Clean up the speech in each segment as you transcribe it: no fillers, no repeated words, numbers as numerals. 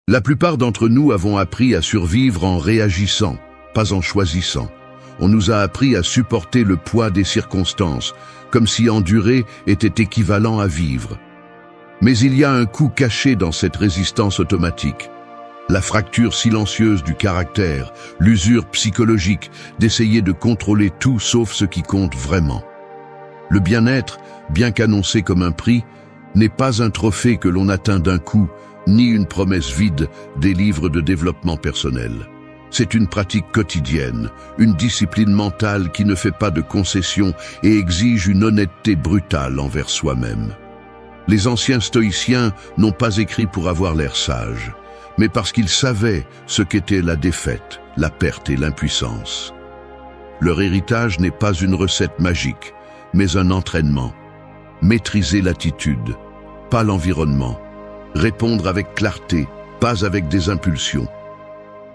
La plupart d'entre nous avons appris à survivre en réagissant, pas en choisissant. On nous a appris à supporter le poids des circonstances, comme si endurer était équivalent à vivre. Mais il y a un coup caché dans cette résistance automatique. La fracture silencieuse du caractère, l'usure psychologique d'essayer de contrôler tout sauf ce qui compte vraiment. Le bien-être, bien qu'annoncé comme un prix, n'est pas un trophée que l'on atteint d'un coup, ni une promesse vide des livres de développement personnel. C'est une pratique quotidienne, une discipline mentale qui ne fait pas de concessions et exige une honnêteté brutale envers soi-même. Les anciens stoïciens n'ont pas écrit pour avoir l'air sage, mais parce qu'ils savaient ce qu'était la défaite, la perte et l'impuissance. Leur héritage n'est pas une recette magique, mais un entraînement. Maîtriser l'attitude, pas l'environnement. Répondre avec clarté, pas avec des impulsions.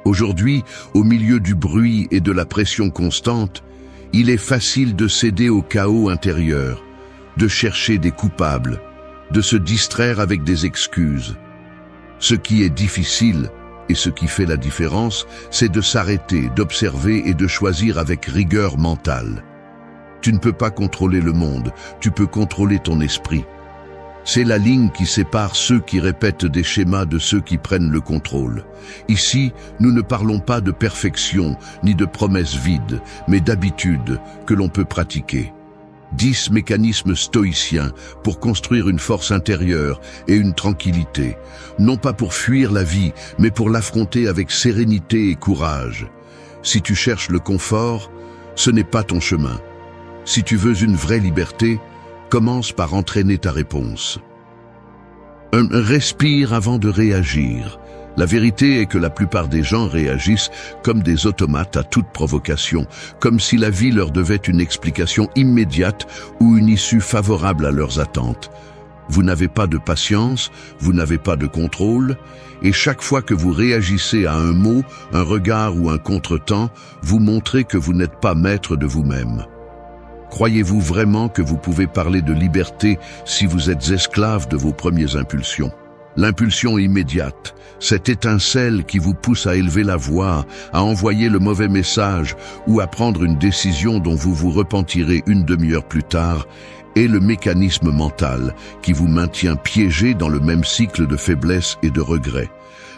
Aujourd'hui, au milieu du bruit et de la pression constante, il est facile de céder au chaos intérieur, de chercher des coupables, de se distraire avec des excuses. Ce qui est difficile, et ce qui fait la différence, c'est de s'arrêter, d'observer et de choisir avec rigueur mentale. Tu ne peux pas contrôler le monde, tu peux contrôler ton esprit. C'est la ligne qui sépare ceux qui répètent des schémas de ceux qui prennent le contrôle. Ici, nous ne parlons pas de perfection ni de promesses vides, mais d'habitudes que l'on peut pratiquer. 10 mécanismes stoïciens pour construire une force intérieure et une tranquillité, non pas pour fuir la vie, mais pour l'affronter avec sérénité et courage. Si tu cherches le confort, ce n'est pas ton chemin. Si tu veux une vraie liberté, commence par entraîner ta réponse. Respire avant de réagir. La vérité est que la plupart des gens réagissent comme des automates à toute provocation, comme si la vie leur devait une explication immédiate ou une issue favorable à leurs attentes. Vous n'avez pas de patience, vous n'avez pas de contrôle, et chaque fois que vous réagissez à un mot, un regard ou un contretemps, vous montrez que vous n'êtes pas maître de vous-même. Croyez-vous vraiment que vous pouvez parler de liberté si vous êtes esclave de vos premières impulsions? L'impulsion immédiate, cette étincelle qui vous pousse à élever la voix, à envoyer le mauvais message ou à prendre une décision dont vous vous repentirez une demi-heure plus tard, est le mécanisme mental qui vous maintient piégé dans le même cycle de faiblesse et de regret.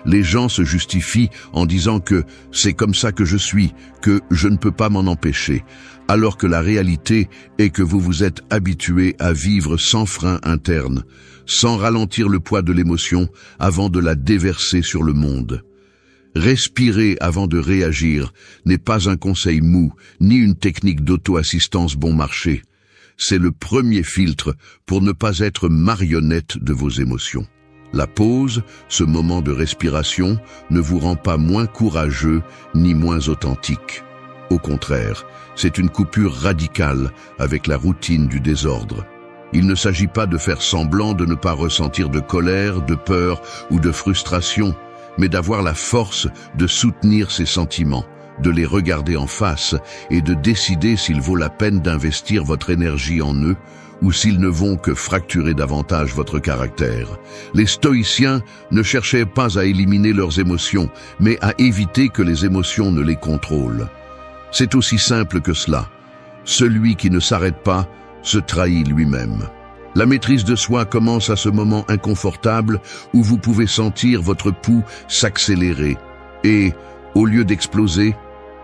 Les gens se justifient en disant que c'est comme ça que je suis, que je ne peux pas m'en empêcher, alors que la réalité est que vous vous êtes habitué à vivre sans frein interne, sans ralentir le poids de l'émotion avant de la déverser sur le monde. Respirer avant de réagir n'est pas un conseil mou, ni une technique d'auto-assistance bon marché. C'est le premier filtre pour ne pas être marionnette de vos émotions. La pause, ce moment de respiration, ne vous rend pas moins courageux ni moins authentique. Au contraire, c'est une coupure radicale avec la routine du désordre. Il ne s'agit pas de faire semblant de ne pas ressentir de colère, de peur ou de frustration, mais d'avoir la force de soutenir ces sentiments, de les regarder en face et de décider s'il vaut la peine d'investir votre énergie en eux ou s'ils ne vont que fracturer davantage votre caractère. Les stoïciens ne cherchaient pas à éliminer leurs émotions, mais à éviter que les émotions ne les contrôlent. C'est aussi simple que cela. Celui qui ne s'arrête pas se trahit lui-même. La maîtrise de soi commence à ce moment inconfortable où vous pouvez sentir votre pouls s'accélérer et, au lieu d'exploser,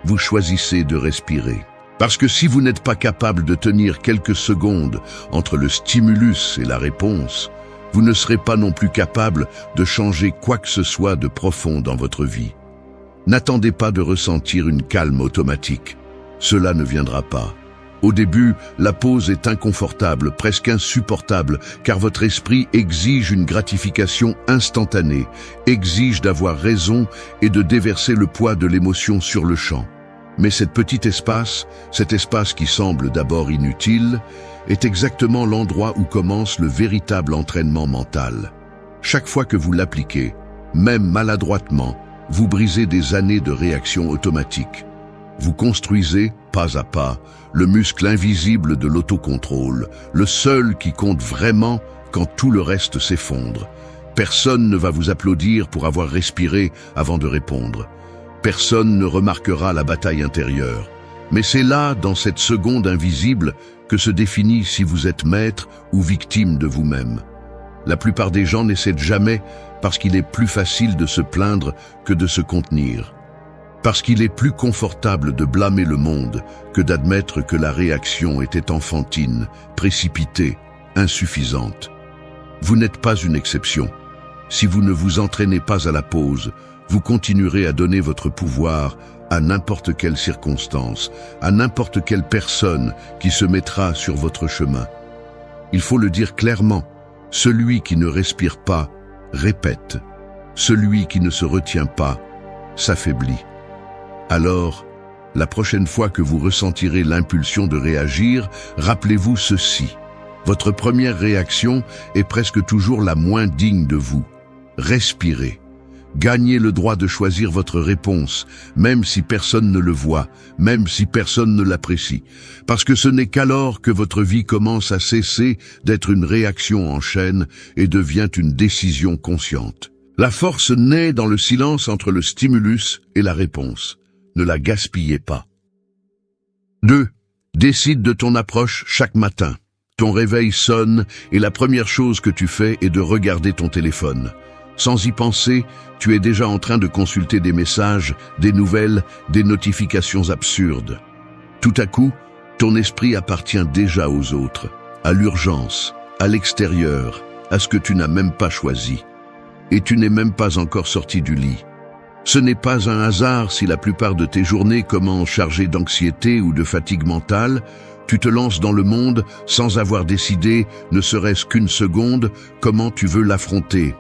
vous choisissez de respirer. Parce que si vous n'êtes pas capable de tenir quelques secondes entre le stimulus et la réponse, vous ne serez pas non plus capable de changer quoi que ce soit de profond dans votre vie. N'attendez pas de ressentir une calme automatique. Cela ne viendra pas. Au début, la pause est inconfortable, presque insupportable, car votre esprit exige une gratification instantanée, exige d'avoir raison et de déverser le poids de l'émotion sur le champ. Mais cet espace qui semble d'abord inutile, est exactement l'endroit où commence le véritable entraînement mental. Chaque fois que vous l'appliquez, même maladroitement, vous brisez des années de réaction automatique. Vous construisez, pas à pas, le muscle invisible de l'autocontrôle, le seul qui compte vraiment quand tout le reste s'effondre. Personne ne va vous applaudir pour avoir respiré avant de répondre. Personne ne remarquera la bataille intérieure. Mais c'est là, dans cette seconde invisible, que se définit si vous êtes maître ou victime de vous-même. La plupart des gens n'essaient jamais parce qu'il est plus facile de se plaindre que de se contenir. Parce qu'il est plus confortable de blâmer le monde que d'admettre que la réaction était enfantine, précipitée, insuffisante. Vous n'êtes pas une exception. Si vous ne vous entraînez pas à la pause, vous continuerez à donner votre pouvoir à n'importe quelle circonstance, à n'importe quelle personne qui se mettra sur votre chemin. Il faut le dire clairement, celui qui ne respire pas, répète. Celui qui ne se retient pas, s'affaiblit. Alors, la prochaine fois que vous ressentirez l'impulsion de réagir, rappelez-vous ceci. Votre première réaction est presque toujours la moins digne de vous. Respirez. Gagnez le droit de choisir votre réponse, même si personne ne le voit, même si personne ne l'apprécie. Parce que ce n'est qu'alors que votre vie commence à cesser d'être une réaction en chaîne et devient une décision consciente. La force naît dans le silence entre le stimulus et la réponse. Ne la gaspillez pas. 2. Décide de ton approche chaque matin. Ton réveil sonne et la première chose que tu fais est de regarder ton téléphone. Sans y penser, tu es déjà en train de consulter des messages, des nouvelles, des notifications absurdes. Tout à coup, ton esprit appartient déjà aux autres, à l'urgence, à l'extérieur, à ce que tu n'as même pas choisi. Et tu n'es même pas encore sorti du lit. Ce n'est pas un hasard si la plupart de tes journées commencent chargées d'anxiété ou de fatigue mentale. Tu te lances dans le monde sans avoir décidé, ne serait-ce qu'une seconde, comment tu veux l'affronter.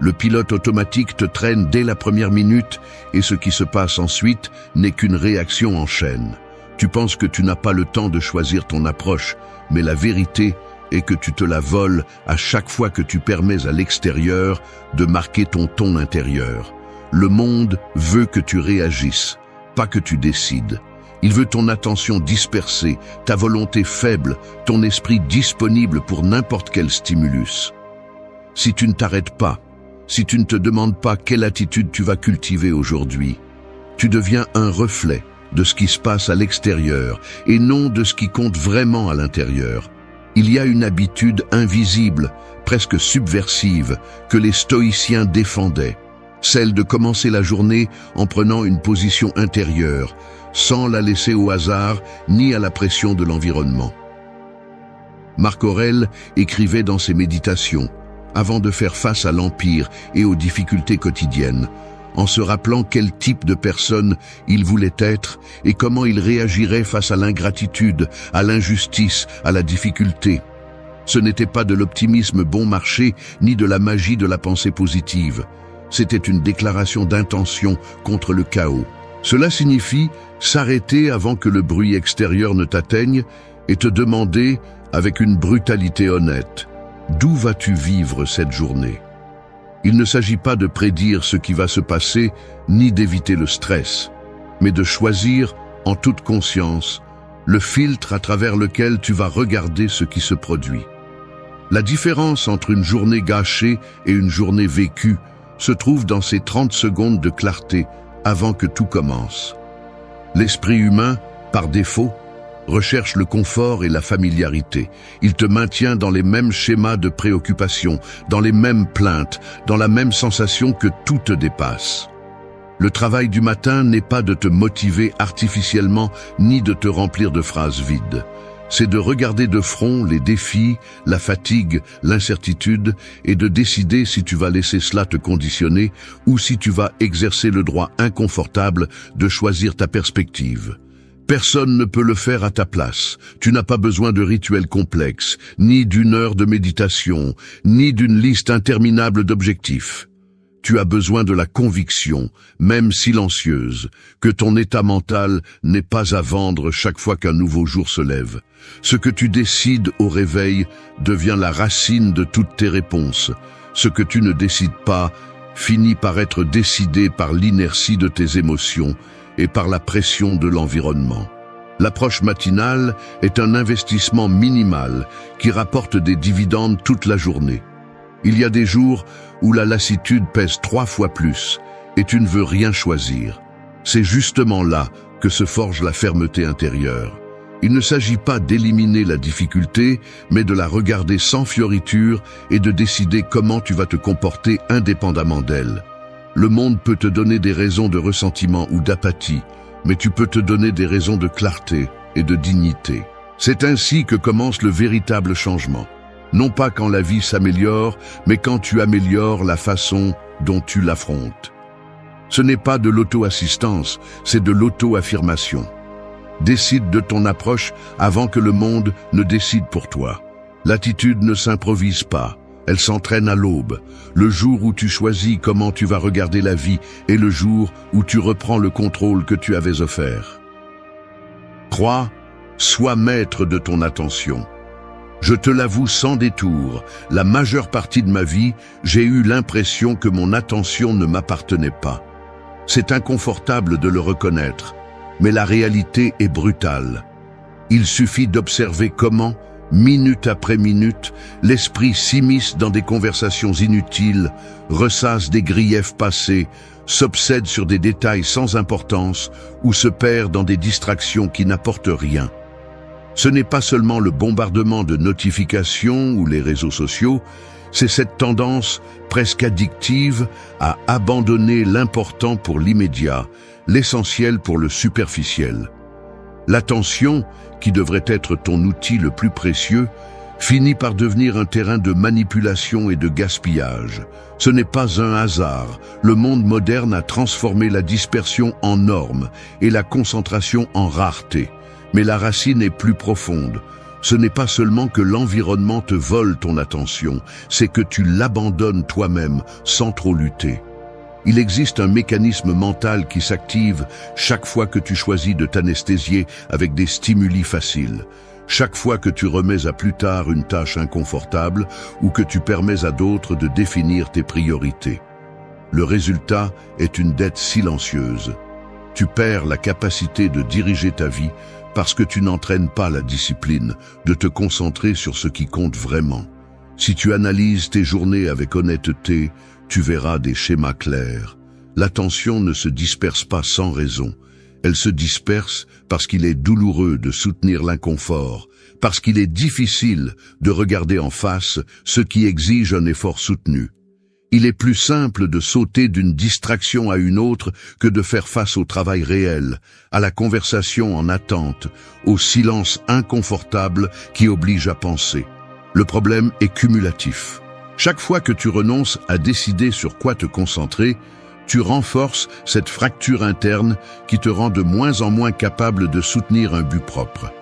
Le pilote automatique te traîne dès la première minute et ce qui se passe ensuite n'est qu'une réaction en chaîne. Tu penses que tu n'as pas le temps de choisir ton approche, mais la vérité est que tu te la voles à chaque fois que tu permets à l'extérieur de marquer ton ton intérieur. Le monde veut que tu réagisses, pas que tu décides. Il veut ton attention dispersée, ta volonté faible, ton esprit disponible pour n'importe quel stimulus. Si tu ne t'arrêtes pas, si tu ne te demandes pas quelle attitude tu vas cultiver aujourd'hui, tu deviens un reflet de ce qui se passe à l'extérieur et non de ce qui compte vraiment à l'intérieur. Il y a une habitude invisible, presque subversive, que les stoïciens défendaient, celle de commencer la journée en prenant une position intérieure, sans la laisser au hasard ni à la pression de l'environnement. Marc Aurèle écrivait dans ses méditations, avant de faire face à l'empire et aux difficultés quotidiennes, en se rappelant quel type de personne il voulait être et comment il réagirait face à l'ingratitude, à l'injustice, à la difficulté. Ce n'était pas de l'optimisme bon marché, ni de la magie de la pensée positive. C'était une déclaration d'intention contre le chaos. Cela signifie s'arrêter avant que le bruit extérieur ne t'atteigne et te demander, avec une brutalité honnête, d'où vas-tu vivre cette journée? Il ne s'agit pas de prédire ce qui va se passer, ni d'éviter le stress, mais de choisir, en toute conscience, le filtre à travers lequel tu vas regarder ce qui se produit. La différence entre une journée gâchée et une journée vécue se trouve dans ces 30 secondes de clarté avant que tout commence. L'esprit humain, par défaut, recherche le confort et la familiarité. Il te maintient dans les mêmes schémas de préoccupation, dans les mêmes plaintes, dans la même sensation que tout te dépasse. Le travail du matin n'est pas de te motiver artificiellement ni de te remplir de phrases vides. C'est de regarder de front les défis, la fatigue, l'incertitude et de décider si tu vas laisser cela te conditionner ou si tu vas exercer le droit inconfortable de choisir ta perspective. Personne ne peut le faire à ta place. Tu n'as pas besoin de rituels complexes, ni d'une heure de méditation, ni d'une liste interminable d'objectifs. Tu as besoin de la conviction, même silencieuse, que ton état mental n'est pas à vendre chaque fois qu'un nouveau jour se lève. Ce que tu décides au réveil devient la racine de toutes tes réponses. Ce que tu ne décides pas finit par être décidé par l'inertie de tes émotions et par la pression de l'environnement. L'approche matinale est un investissement minimal qui rapporte des dividendes toute la journée. Il y a des jours où la lassitude pèse 3 fois plus et tu ne veux rien choisir. C'est justement là que se forge la fermeté intérieure. Il ne s'agit pas d'éliminer la difficulté, mais de la regarder sans fioriture et de décider comment tu vas te comporter indépendamment d'elle. Le monde peut te donner des raisons de ressentiment ou d'apathie, mais tu peux te donner des raisons de clarté et de dignité. C'est ainsi que commence le véritable changement. Non pas quand la vie s'améliore, mais quand tu améliores la façon dont tu l'affrontes. Ce n'est pas de l'auto-assistance, c'est de l'auto-affirmation. Décide de ton approche avant que le monde ne décide pour toi. L'attitude ne s'improvise pas, elle s'entraîne à l'aube. Le jour où tu choisis comment tu vas regarder la vie est le jour où tu reprends le contrôle que tu avais offert. 3. Sois maître de ton attention. Je te l'avoue sans détour, la majeure partie de ma vie, j'ai eu l'impression que mon attention ne m'appartenait pas. C'est inconfortable de le reconnaître, mais la réalité est brutale. Il suffit d'observer comment, minute après minute, l'esprit s'immisce dans des conversations inutiles, ressasse des griefs passés, s'obsède sur des détails sans importance ou se perd dans des distractions qui n'apportent rien. Ce n'est pas seulement le bombardement de notifications ou les réseaux sociaux, c'est cette tendance presque addictive à abandonner l'important pour l'immédiat, l'essentiel pour le superficiel. L'attention, qui devrait être ton outil le plus précieux, finit par devenir un terrain de manipulation et de gaspillage. Ce n'est pas un hasard. Le monde moderne a transformé la dispersion en norme et la concentration en rareté. Mais la racine est plus profonde. Ce n'est pas seulement que l'environnement te vole ton attention, c'est que tu l'abandonnes toi-même sans trop lutter. Il existe un mécanisme mental qui s'active chaque fois que tu choisis de t'anesthésier avec des stimuli faciles, chaque fois que tu remets à plus tard une tâche inconfortable ou que tu permets à d'autres de définir tes priorités. Le résultat est une dette silencieuse. Tu perds la capacité de diriger ta vie parce que tu n'entraînes pas la discipline de te concentrer sur ce qui compte vraiment. Si tu analyses tes journées avec honnêteté, tu verras des schémas clairs. L'attention ne se disperse pas sans raison. Elle se disperse parce qu'il est douloureux de soutenir l'inconfort, parce qu'il est difficile de regarder en face ce qui exige un effort soutenu. Il est plus simple de sauter d'une distraction à une autre que de faire face au travail réel, à la conversation en attente, au silence inconfortable qui oblige à penser. Le problème est cumulatif. Chaque fois que tu renonces à décider sur quoi te concentrer, tu renforces cette fracture interne qui te rend de moins en moins capable de soutenir un but propre.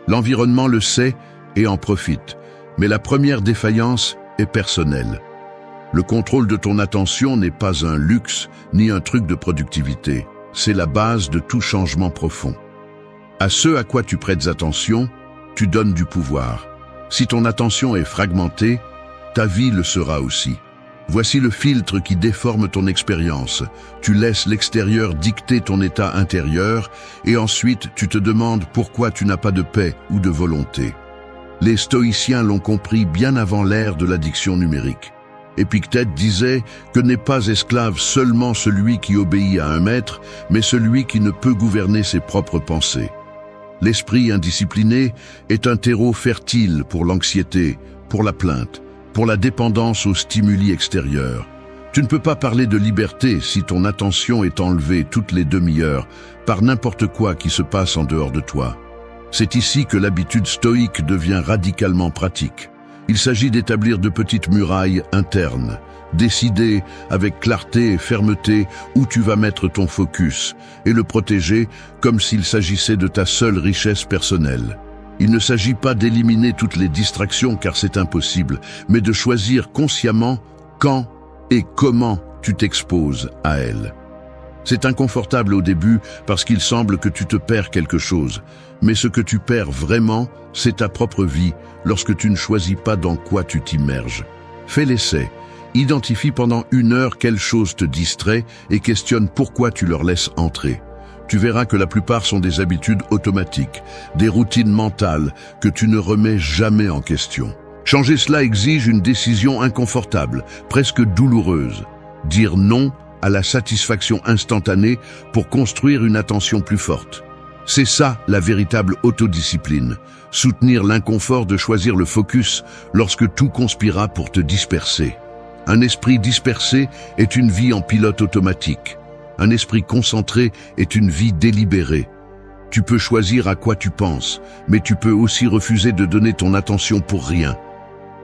L'environnement le sait et en profite, mais la première défaillance est personnelle. Le contrôle de ton attention n'est pas un luxe ni un truc de productivité. C'est la base de tout changement profond. À ce à quoi tu prêtes attention, tu donnes du pouvoir. Si ton attention est fragmentée, ta vie le sera aussi. Voici le filtre qui déforme ton expérience. Tu laisses l'extérieur dicter ton état intérieur et ensuite tu te demandes pourquoi tu n'as pas de paix ou de volonté. Les stoïciens l'ont compris bien avant l'ère de l'addiction numérique. Épictète disait que n'est pas esclave seulement celui qui obéit à un maître, mais celui qui ne peut gouverner ses propres pensées. L'esprit indiscipliné est un terreau fertile pour l'anxiété, pour la plainte, pour la dépendance aux stimuli extérieurs. Tu ne peux pas parler de liberté si ton attention est enlevée toutes les demi-heures par n'importe quoi qui se passe en dehors de toi. C'est ici que l'habitude stoïque devient radicalement pratique. Il s'agit d'établir de petites murailles internes, décider avec clarté et fermeté où tu vas mettre ton focus et le protéger comme s'il s'agissait de ta seule richesse personnelle. Il ne s'agit pas d'éliminer toutes les distractions car c'est impossible, mais de choisir consciemment quand et comment tu t'exposes à elles. C'est inconfortable au début parce qu'il semble que tu te perds quelque chose, mais ce que tu perds vraiment, c'est ta propre vie lorsque tu ne choisis pas dans quoi tu t'immerges. Fais l'essai, identifie pendant 1 heure quelle chose te distrait et questionne pourquoi tu leur laisses entrer. Tu verras que la plupart sont des habitudes automatiques, des routines mentales que tu ne remets jamais en question. Changer cela exige une décision inconfortable, presque douloureuse. Dire non à la satisfaction instantanée pour construire une attention plus forte. C'est ça la véritable autodiscipline. Soutenir l'inconfort de choisir le focus lorsque tout conspira pour te disperser. Un esprit dispersé est une vie en pilote automatique. Un esprit concentré est une vie délibérée. Tu peux choisir à quoi tu penses, mais tu peux aussi refuser de donner ton attention pour rien.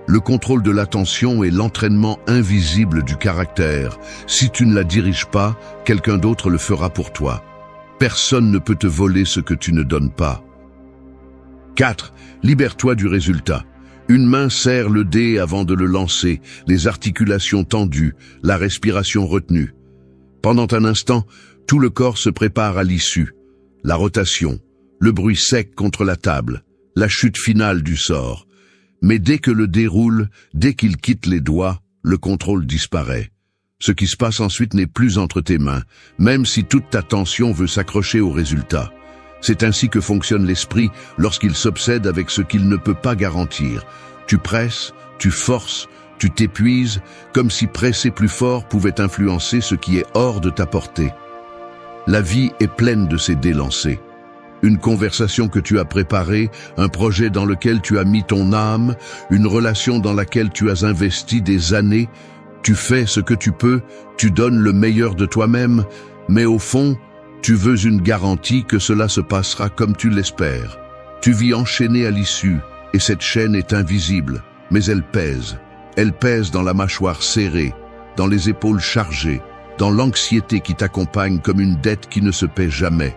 Le contrôle de l'attention est l'entraînement invisible du caractère. Si tu ne la diriges pas, quelqu'un d'autre le fera pour toi. Personne ne peut te voler ce que tu ne donnes pas. 4. Libère-toi du résultat. Une main serre le dé avant de le lancer, les articulations tendues, la respiration retenue. Pendant un instant, tout le corps se prépare à l'issue. La rotation, le bruit sec contre la table, la chute finale du sort. Mais dès que le dé roule, dès qu'il quitte les doigts, le contrôle disparaît. Ce qui se passe ensuite n'est plus entre tes mains, même si toute ta tension veut s'accrocher au résultat. C'est ainsi que fonctionne l'esprit lorsqu'il s'obsède avec ce qu'il ne peut pas garantir. Tu presses, tu forces, tu t'épuises, comme si presser plus fort pouvait influencer ce qui est hors de ta portée. La vie est pleine de ces dés lancés. Une conversation que tu as préparée, un projet dans lequel tu as mis ton âme, une relation dans laquelle tu as investi des années. Tu fais ce que tu peux, tu donnes le meilleur de toi-même, mais au fond, tu veux une garantie que cela se passera comme tu l'espères. Tu vis enchaîné à l'issue, et cette chaîne est invisible, mais elle pèse. Elle pèse dans la mâchoire serrée, dans les épaules chargées, dans l'anxiété qui t'accompagne comme une dette qui ne se paie jamais.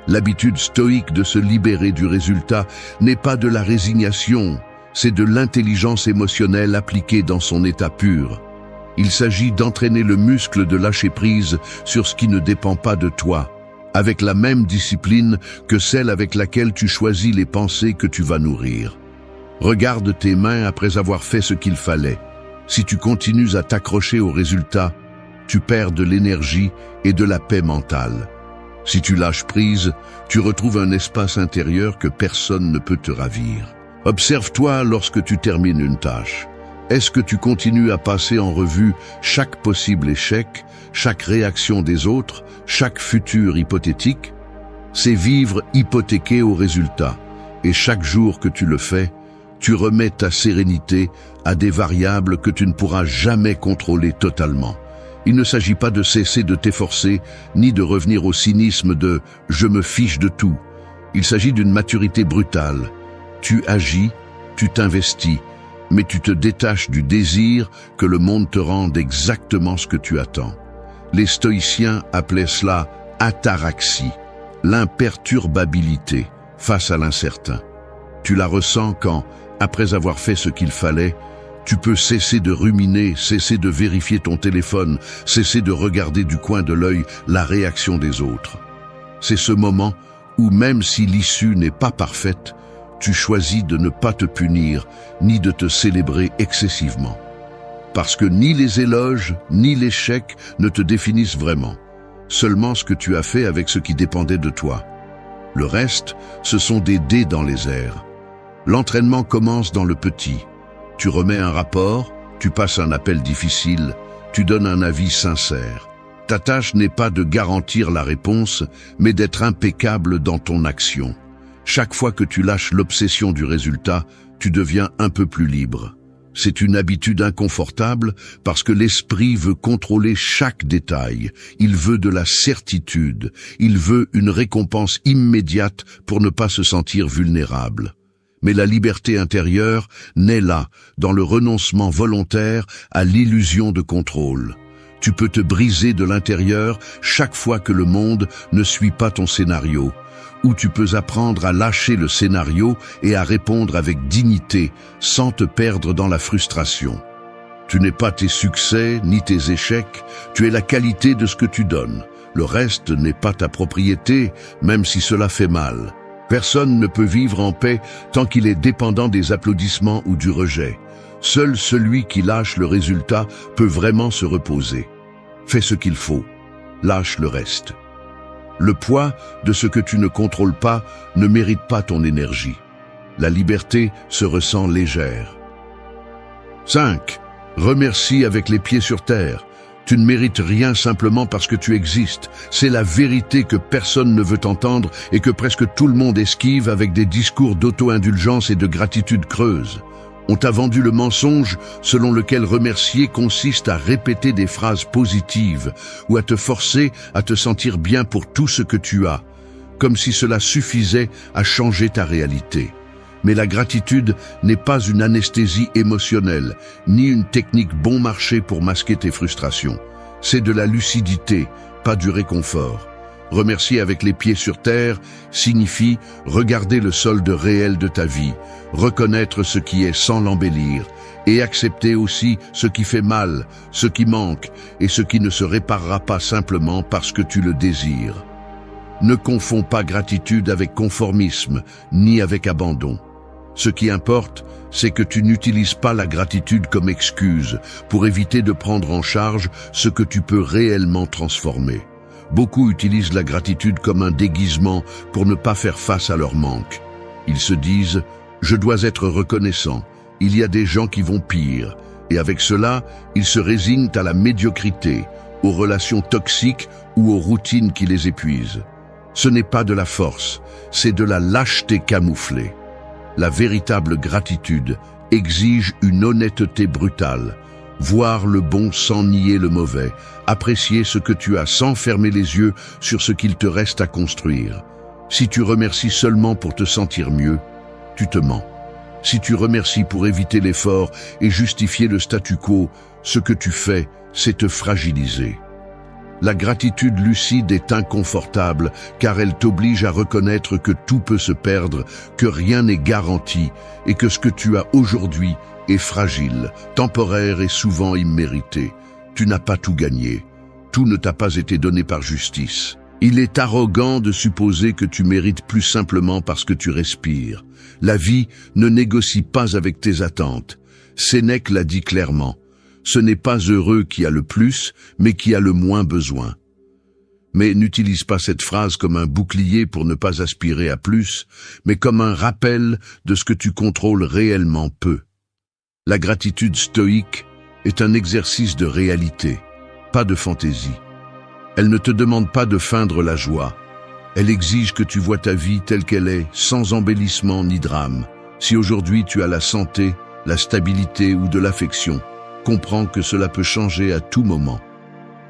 L'habitude stoïque de se libérer du résultat n'est pas de la résignation, c'est de l'intelligence émotionnelle appliquée dans son état pur. Il s'agit d'entraîner le muscle de lâcher prise sur ce qui ne dépend pas de toi, avec la même discipline que celle avec laquelle tu choisis les pensées que tu vas nourrir. Regarde tes mains après avoir fait ce qu'il fallait. Si tu continues à t'accrocher au résultat, tu perds de l'énergie et de la paix mentale. Si tu lâches prise, tu retrouves un espace intérieur que personne ne peut te ravir. Observe-toi lorsque tu termines une tâche. Est-ce que tu continues à passer en revue chaque possible échec, chaque réaction des autres, chaque futur hypothétique? C'est vivre hypothéqué au résultat. Et chaque jour que tu le fais, tu remets ta sérénité à des variables que tu ne pourras jamais contrôler totalement. Il ne s'agit pas de cesser de t'efforcer, ni de revenir au cynisme de « je me fiche de tout ». Il s'agit d'une maturité brutale. Tu agis, tu t'investis, mais tu te détaches du désir que le monde te rende exactement ce que tu attends. Les stoïciens appelaient cela ataraxie, l'imperturbabilité face à l'incertain. Tu la ressens quand, après avoir fait ce qu'il fallait, tu peux cesser de ruminer, cesser de vérifier ton téléphone, cesser de regarder du coin de l'œil la réaction des autres. C'est ce moment où, même si l'issue n'est pas parfaite, tu choisis de ne pas te punir, ni de te célébrer excessivement. Parce que ni les éloges, ni l'échec ne te définissent vraiment. Seulement ce que tu as fait avec ce qui dépendait de toi. Le reste, ce sont des dés dans les airs. L'entraînement commence dans le petit. Tu remets un rapport, tu passes un appel difficile, tu donnes un avis sincère. Ta tâche n'est pas de garantir la réponse, mais d'être impeccable dans ton action. Chaque fois que tu lâches l'obsession du résultat, tu deviens un peu plus libre. C'est une habitude inconfortable parce que l'esprit veut contrôler chaque détail. Il veut de la certitude. Il veut une récompense immédiate pour ne pas se sentir vulnérable. Mais la liberté intérieure naît là, dans le renoncement volontaire à l'illusion de contrôle. Tu peux te briser de l'intérieur chaque fois que le monde ne suit pas ton scénario. Ou tu peux apprendre à lâcher le scénario et à répondre avec dignité, sans te perdre dans la frustration. Tu n'es pas tes succès ni tes échecs, tu es la qualité de ce que tu donnes. Le reste n'est pas ta propriété, même si cela fait mal. Personne ne peut vivre en paix tant qu'il est dépendant des applaudissements ou du rejet. Seul celui qui lâche le résultat peut vraiment se reposer. Fais ce qu'il faut, lâche le reste. Le poids de ce que tu ne contrôles pas ne mérite pas ton énergie. La liberté se ressent légère. 5. Remercie avec les pieds sur terre. Tu ne mérites rien simplement parce que tu existes. C'est la vérité que personne ne veut entendre et que presque tout le monde esquive avec des discours d'auto-indulgence et de gratitude creuse. On t'a vendu le mensonge selon lequel remercier consiste à répéter des phrases positives ou à te forcer à te sentir bien pour tout ce que tu as, comme si cela suffisait à changer ta réalité. Mais la gratitude n'est pas une anesthésie émotionnelle, ni une technique bon marché pour masquer tes frustrations. C'est de la lucidité, pas du réconfort. Remercier avec les pieds sur terre signifie regarder le solde réel de ta vie, reconnaître ce qui est sans l'embellir, et accepter aussi ce qui fait mal, ce qui manque, et ce qui ne se réparera pas simplement parce que tu le désires. Ne confonds pas gratitude avec conformisme, ni avec abandon. Ce qui importe, c'est que tu n'utilises pas la gratitude comme excuse pour éviter de prendre en charge ce que tu peux réellement transformer. Beaucoup utilisent la gratitude comme un déguisement pour ne pas faire face à leur manque. Ils se disent « je dois être reconnaissant, il y a des gens qui vont pire », et avec cela, ils se résignent à la médiocrité, aux relations toxiques ou aux routines qui les épuisent. Ce n'est pas de la force, c'est de la lâcheté camouflée. La véritable gratitude exige une honnêteté brutale, voir le bon sans nier le mauvais, apprécier ce que tu as sans fermer les yeux sur ce qu'il te reste à construire. Si tu remercies seulement pour te sentir mieux, tu te mens. Si tu remercies pour éviter l'effort et justifier le statu quo, ce que tu fais, c'est te fragiliser. La gratitude lucide est inconfortable car elle t'oblige à reconnaître que tout peut se perdre, que rien n'est garanti et que ce que tu as aujourd'hui est fragile, temporaire et souvent immérité. Tu n'as pas tout gagné. Tout ne t'a pas été donné par justice. Il est arrogant de supposer que tu mérites plus simplement parce que tu respires. La vie ne négocie pas avec tes attentes. Sénèque l'a dit clairement. Ce n'est pas heureux qui a le plus, mais qui a le moins besoin. Mais n'utilise pas cette phrase comme un bouclier pour ne pas aspirer à plus, mais comme un rappel de ce que tu contrôles réellement peu. La gratitude stoïque est un exercice de réalité, pas de fantaisie. Elle ne te demande pas de feindre la joie. Elle exige que tu vois ta vie telle qu'elle est, sans embellissement ni drame. Si aujourd'hui tu as la santé, la stabilité ou de l'affection, comprends que cela peut changer à tout moment.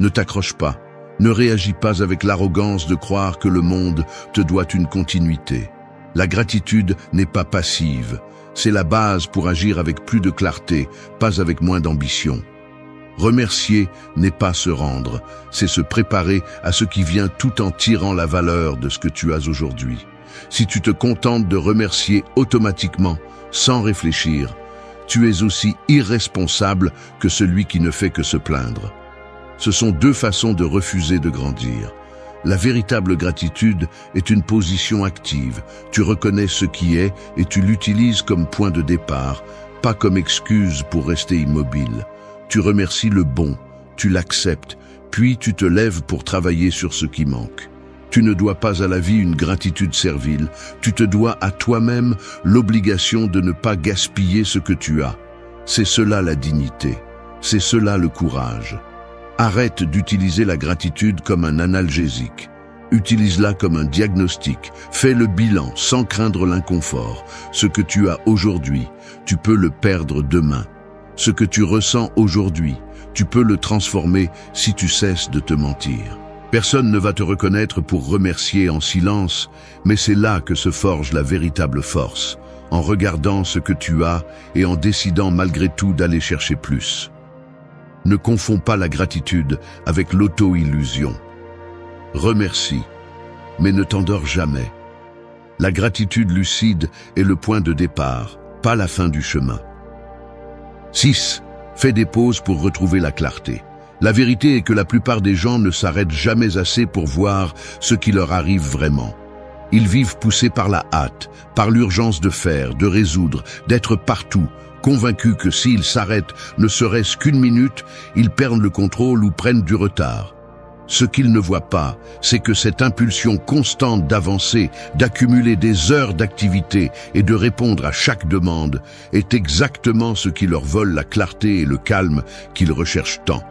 Ne t'accroche pas, ne réagis pas avec l'arrogance de croire que le monde te doit une continuité. La gratitude n'est pas passive, c'est la base pour agir avec plus de clarté, pas avec moins d'ambition. Remercier n'est pas se rendre, c'est se préparer à ce qui vient tout en tirant la valeur de ce que tu as aujourd'hui. Si tu te contentes de remercier automatiquement, sans réfléchir, tu es aussi irresponsable que celui qui ne fait que se plaindre. Ce sont deux façons de refuser de grandir. La véritable gratitude est une position active. Tu reconnais ce qui est et tu l'utilises comme point de départ, pas comme excuse pour rester immobile. Tu remercies le bon, tu l'acceptes, puis tu te lèves pour travailler sur ce qui manque. Tu ne dois pas à la vie une gratitude servile, tu te dois à toi-même l'obligation de ne pas gaspiller ce que tu as. C'est cela la dignité, c'est cela le courage. Arrête d'utiliser la gratitude comme un analgésique. Utilise-la comme un diagnostic. Fais le bilan sans craindre l'inconfort. Ce que tu as aujourd'hui, tu peux le perdre demain. Ce que tu ressens aujourd'hui, tu peux le transformer si tu cesses de te mentir. Personne ne va te reconnaître pour remercier en silence, mais c'est là que se forge la véritable force, en regardant ce que tu as et en décidant malgré tout d'aller chercher plus. Ne confonds pas la gratitude avec l'auto-illusion. Remercie, mais ne t'endors jamais. La gratitude lucide est le point de départ, pas la fin du chemin. 6. Fais des pauses pour retrouver la clarté. La vérité est que la plupart des gens ne s'arrêtent jamais assez pour voir ce qui leur arrive vraiment. Ils vivent poussés par la hâte, par l'urgence de faire, de résoudre, d'être partout, convaincus que s'ils s'arrêtent ne serait-ce qu'une minute, ils perdent le contrôle ou prennent du retard. Ce qu'ils ne voient pas, c'est que cette impulsion constante d'avancer, d'accumuler des heures d'activité et de répondre à chaque demande est exactement ce qui leur vole la clarté et le calme qu'ils recherchent tant.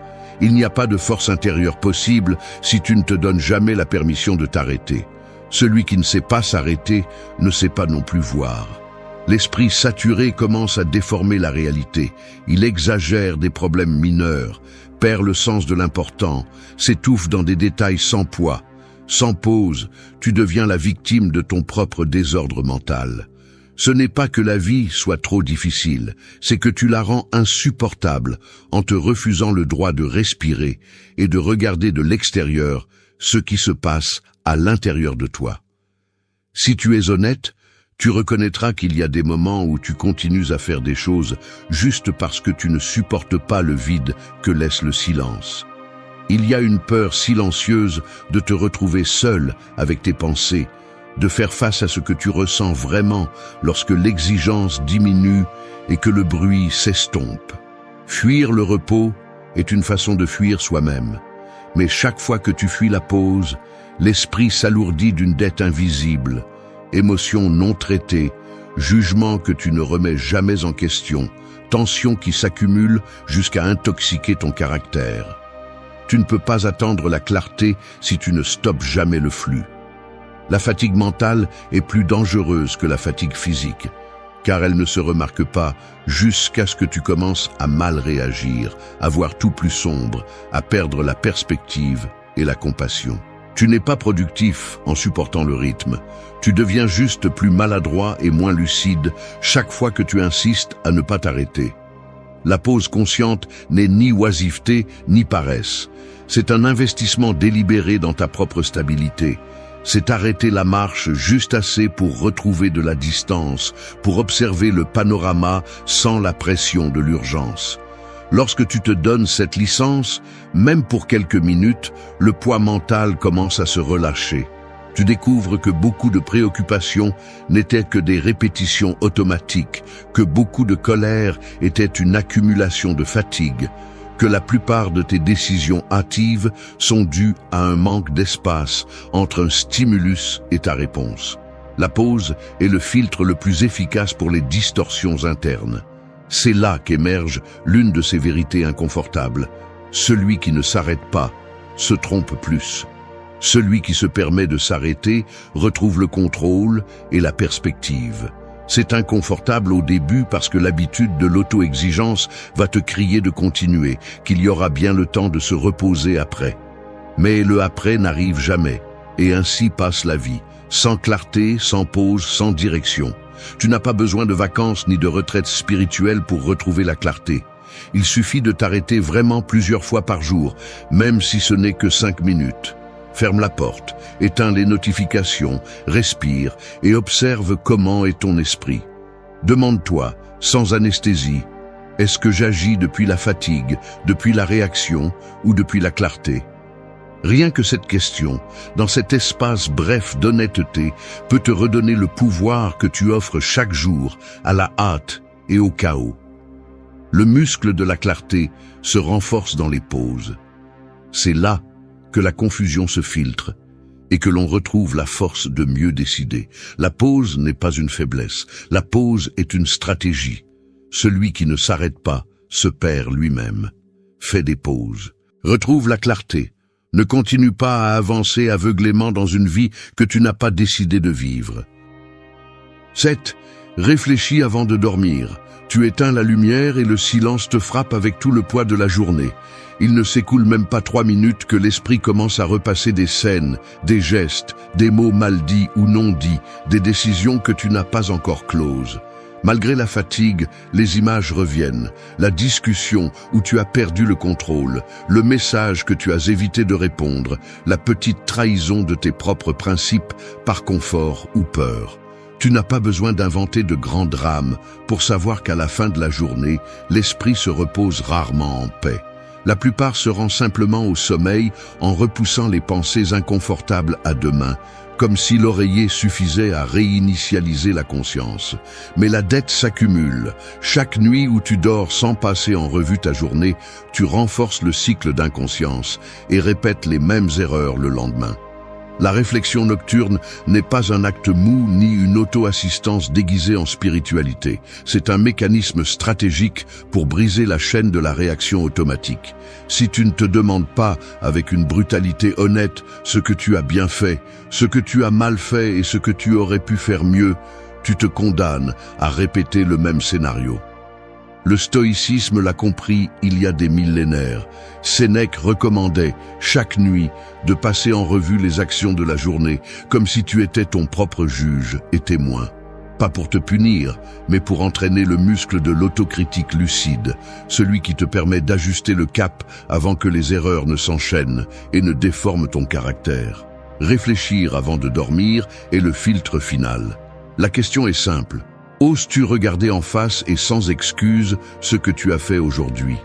Il n'y a pas de force intérieure possible si tu ne te donnes jamais la permission de t'arrêter. Celui qui ne sait pas s'arrêter ne sait pas non plus voir. L'esprit saturé commence à déformer la réalité. Il exagère des problèmes mineurs, perd le sens de l'important, s'étouffe dans des détails sans poids. Sans pause, tu deviens la victime de ton propre désordre mental. Ce n'est pas que la vie soit trop difficile, c'est que tu la rends insupportable en te refusant le droit de respirer et de regarder de l'extérieur ce qui se passe à l'intérieur de toi. Si tu es honnête, tu reconnaîtras qu'il y a des moments où tu continues à faire des choses juste parce que tu ne supportes pas le vide que laisse le silence. Il y a une peur silencieuse de te retrouver seul avec tes pensées, de faire face à ce que tu ressens vraiment lorsque l'exigence diminue et que le bruit s'estompe. Fuir le repos est une façon de fuir soi-même. Mais chaque fois que tu fuis la pause, l'esprit s'alourdit d'une dette invisible. Émotions non traitées, jugements que tu ne remets jamais en question, tensions qui s'accumulent jusqu'à intoxiquer ton caractère. Tu ne peux pas attendre la clarté si tu ne stoppes jamais le flux. La fatigue mentale est plus dangereuse que la fatigue physique, car elle ne se remarque pas jusqu'à ce que tu commences à mal réagir, à voir tout plus sombre, à perdre la perspective et la compassion. Tu n'es pas productif en supportant le rythme. Tu deviens juste plus maladroit et moins lucide chaque fois que tu insistes à ne pas t'arrêter. La pause consciente n'est ni oisiveté ni paresse. C'est un investissement délibéré dans ta propre stabilité. C'est arrêter la marche juste assez pour retrouver de la distance, pour observer le panorama sans la pression de l'urgence. Lorsque tu te donnes cette licence, même pour quelques minutes, le poids mental commence à se relâcher. Tu découvres que beaucoup de préoccupations n'étaient que des répétitions automatiques, que beaucoup de colère était une accumulation de fatigue, que la plupart de tes décisions hâtives sont dues à un manque d'espace entre un stimulus et ta réponse. La pause est le filtre le plus efficace pour les distorsions internes. C'est là qu'émerge l'une de ces vérités inconfortables. Celui qui ne s'arrête pas se trompe plus. Celui qui se permet de s'arrêter retrouve le contrôle et la perspective. C'est inconfortable au début parce que l'habitude de l'auto-exigence va te crier de continuer, qu'il y aura bien le temps de se reposer après. Mais le après n'arrive jamais, et ainsi passe la vie, sans clarté, sans pause, sans direction. Tu n'as pas besoin de vacances ni de retraite spirituelle pour retrouver la clarté. Il suffit de t'arrêter vraiment plusieurs fois par jour, même si ce n'est que 5 minutes. Ferme la porte, éteins les notifications, respire et observe comment est ton esprit. Demande-toi, sans anesthésie, est-ce que j'agis depuis la fatigue, depuis la réaction ou depuis la clarté? Rien que cette question, dans cet espace bref d'honnêteté, peut te redonner le pouvoir que tu offres chaque jour à la hâte et au chaos. Le muscle de la clarté se renforce dans les pauses. C'est là que la confusion se filtre et que l'on retrouve la force de mieux décider. La pause n'est pas une faiblesse, la pause est une stratégie. Celui qui ne s'arrête pas se perd lui-même. Fais des pauses. Retrouve la clarté. Ne continue pas à avancer aveuglément dans une vie que tu n'as pas décidé de vivre. 7. Réfléchis avant de dormir. Tu éteins la lumière et le silence te frappe avec tout le poids de la journée. Il ne s'écoule même pas 3 minutes que l'esprit commence à repasser des scènes, des gestes, des mots mal dits ou non dits, des décisions que tu n'as pas encore closes. Malgré la fatigue, les images reviennent, la discussion où tu as perdu le contrôle, le message que tu as évité de répondre, la petite trahison de tes propres principes par confort ou peur. Tu n'as pas besoin d'inventer de grands drames pour savoir qu'à la fin de la journée, l'esprit se repose rarement en paix. La plupart se rend simplement au sommeil en repoussant les pensées inconfortables à demain, comme si l'oreiller suffisait à réinitialiser la conscience. Mais la dette s'accumule. Chaque nuit où tu dors sans passer en revue ta journée, tu renforces le cycle d'inconscience et répètes les mêmes erreurs le lendemain. La réflexion nocturne n'est pas un acte mou ni une auto-assistance déguisée en spiritualité. C'est un mécanisme stratégique pour briser la chaîne de la réaction automatique. Si tu ne te demandes pas, avec une brutalité honnête, ce que tu as bien fait, ce que tu as mal fait et ce que tu aurais pu faire mieux, tu te condamnes à répéter le même scénario. Le stoïcisme l'a compris il y a des millénaires. Sénèque recommandait, chaque nuit, de passer en revue les actions de la journée, comme si tu étais ton propre juge et témoin. Pas pour te punir, mais pour entraîner le muscle de l'autocritique lucide, celui qui te permet d'ajuster le cap avant que les erreurs ne s'enchaînent et ne déforment ton caractère. Réfléchir avant de dormir est le filtre final. La question est simple. Oses-tu regarder en face et sans excuse ce que tu as fait aujourd'hui?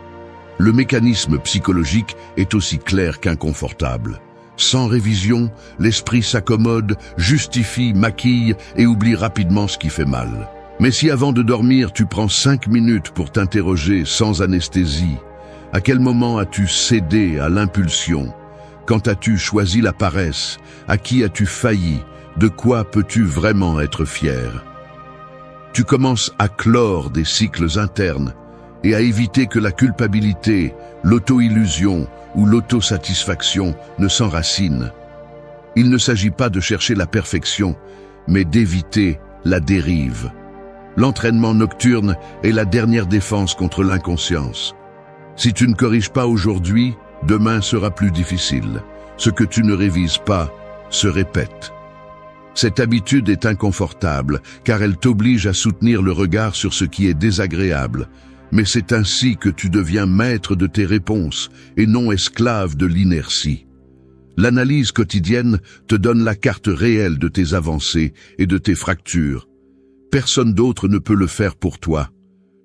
Le mécanisme psychologique est aussi clair qu'inconfortable. Sans révision, l'esprit s'accommode, justifie, maquille et oublie rapidement ce qui fait mal. Mais si avant de dormir, tu prends 5 minutes pour t'interroger sans anesthésie, à quel moment as-tu cédé à l'impulsion? Quand as-tu choisi la paresse? À qui as-tu failli? De quoi peux-tu vraiment être fier? Tu commences à clore des cycles internes et à éviter que la culpabilité, l'auto-illusion ou l'autosatisfaction ne s'enracinent. Il ne s'agit pas de chercher la perfection, mais d'éviter la dérive. L'entraînement nocturne est la dernière défense contre l'inconscience. Si tu ne corriges pas aujourd'hui, demain sera plus difficile. Ce que tu ne révises pas se répète. Cette habitude est inconfortable, car elle t'oblige à soutenir le regard sur ce qui est désagréable. Mais c'est ainsi que tu deviens maître de tes réponses, et non esclave de l'inertie. L'analyse quotidienne te donne la carte réelle de tes avancées et de tes fractures. Personne d'autre ne peut le faire pour toi.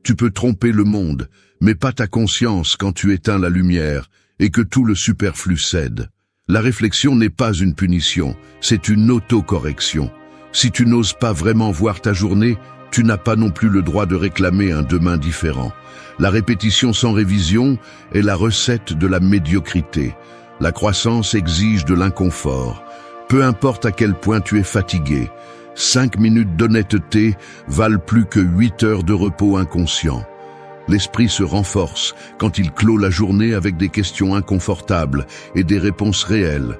Tu peux tromper le monde, mais pas ta conscience quand tu éteins la lumière et que tout le superflu cède. La réflexion n'est pas une punition, c'est une autocorrection. Si tu n'oses pas vraiment voir ta journée, tu n'as pas non plus le droit de réclamer un demain différent. La répétition sans révision est la recette de la médiocrité. La croissance exige de l'inconfort. Peu importe à quel point tu es fatigué, 5 minutes d'honnêteté valent plus que 8 heures de repos inconscient. L'esprit se renforce quand il clôt la journée avec des questions inconfortables et des réponses réelles.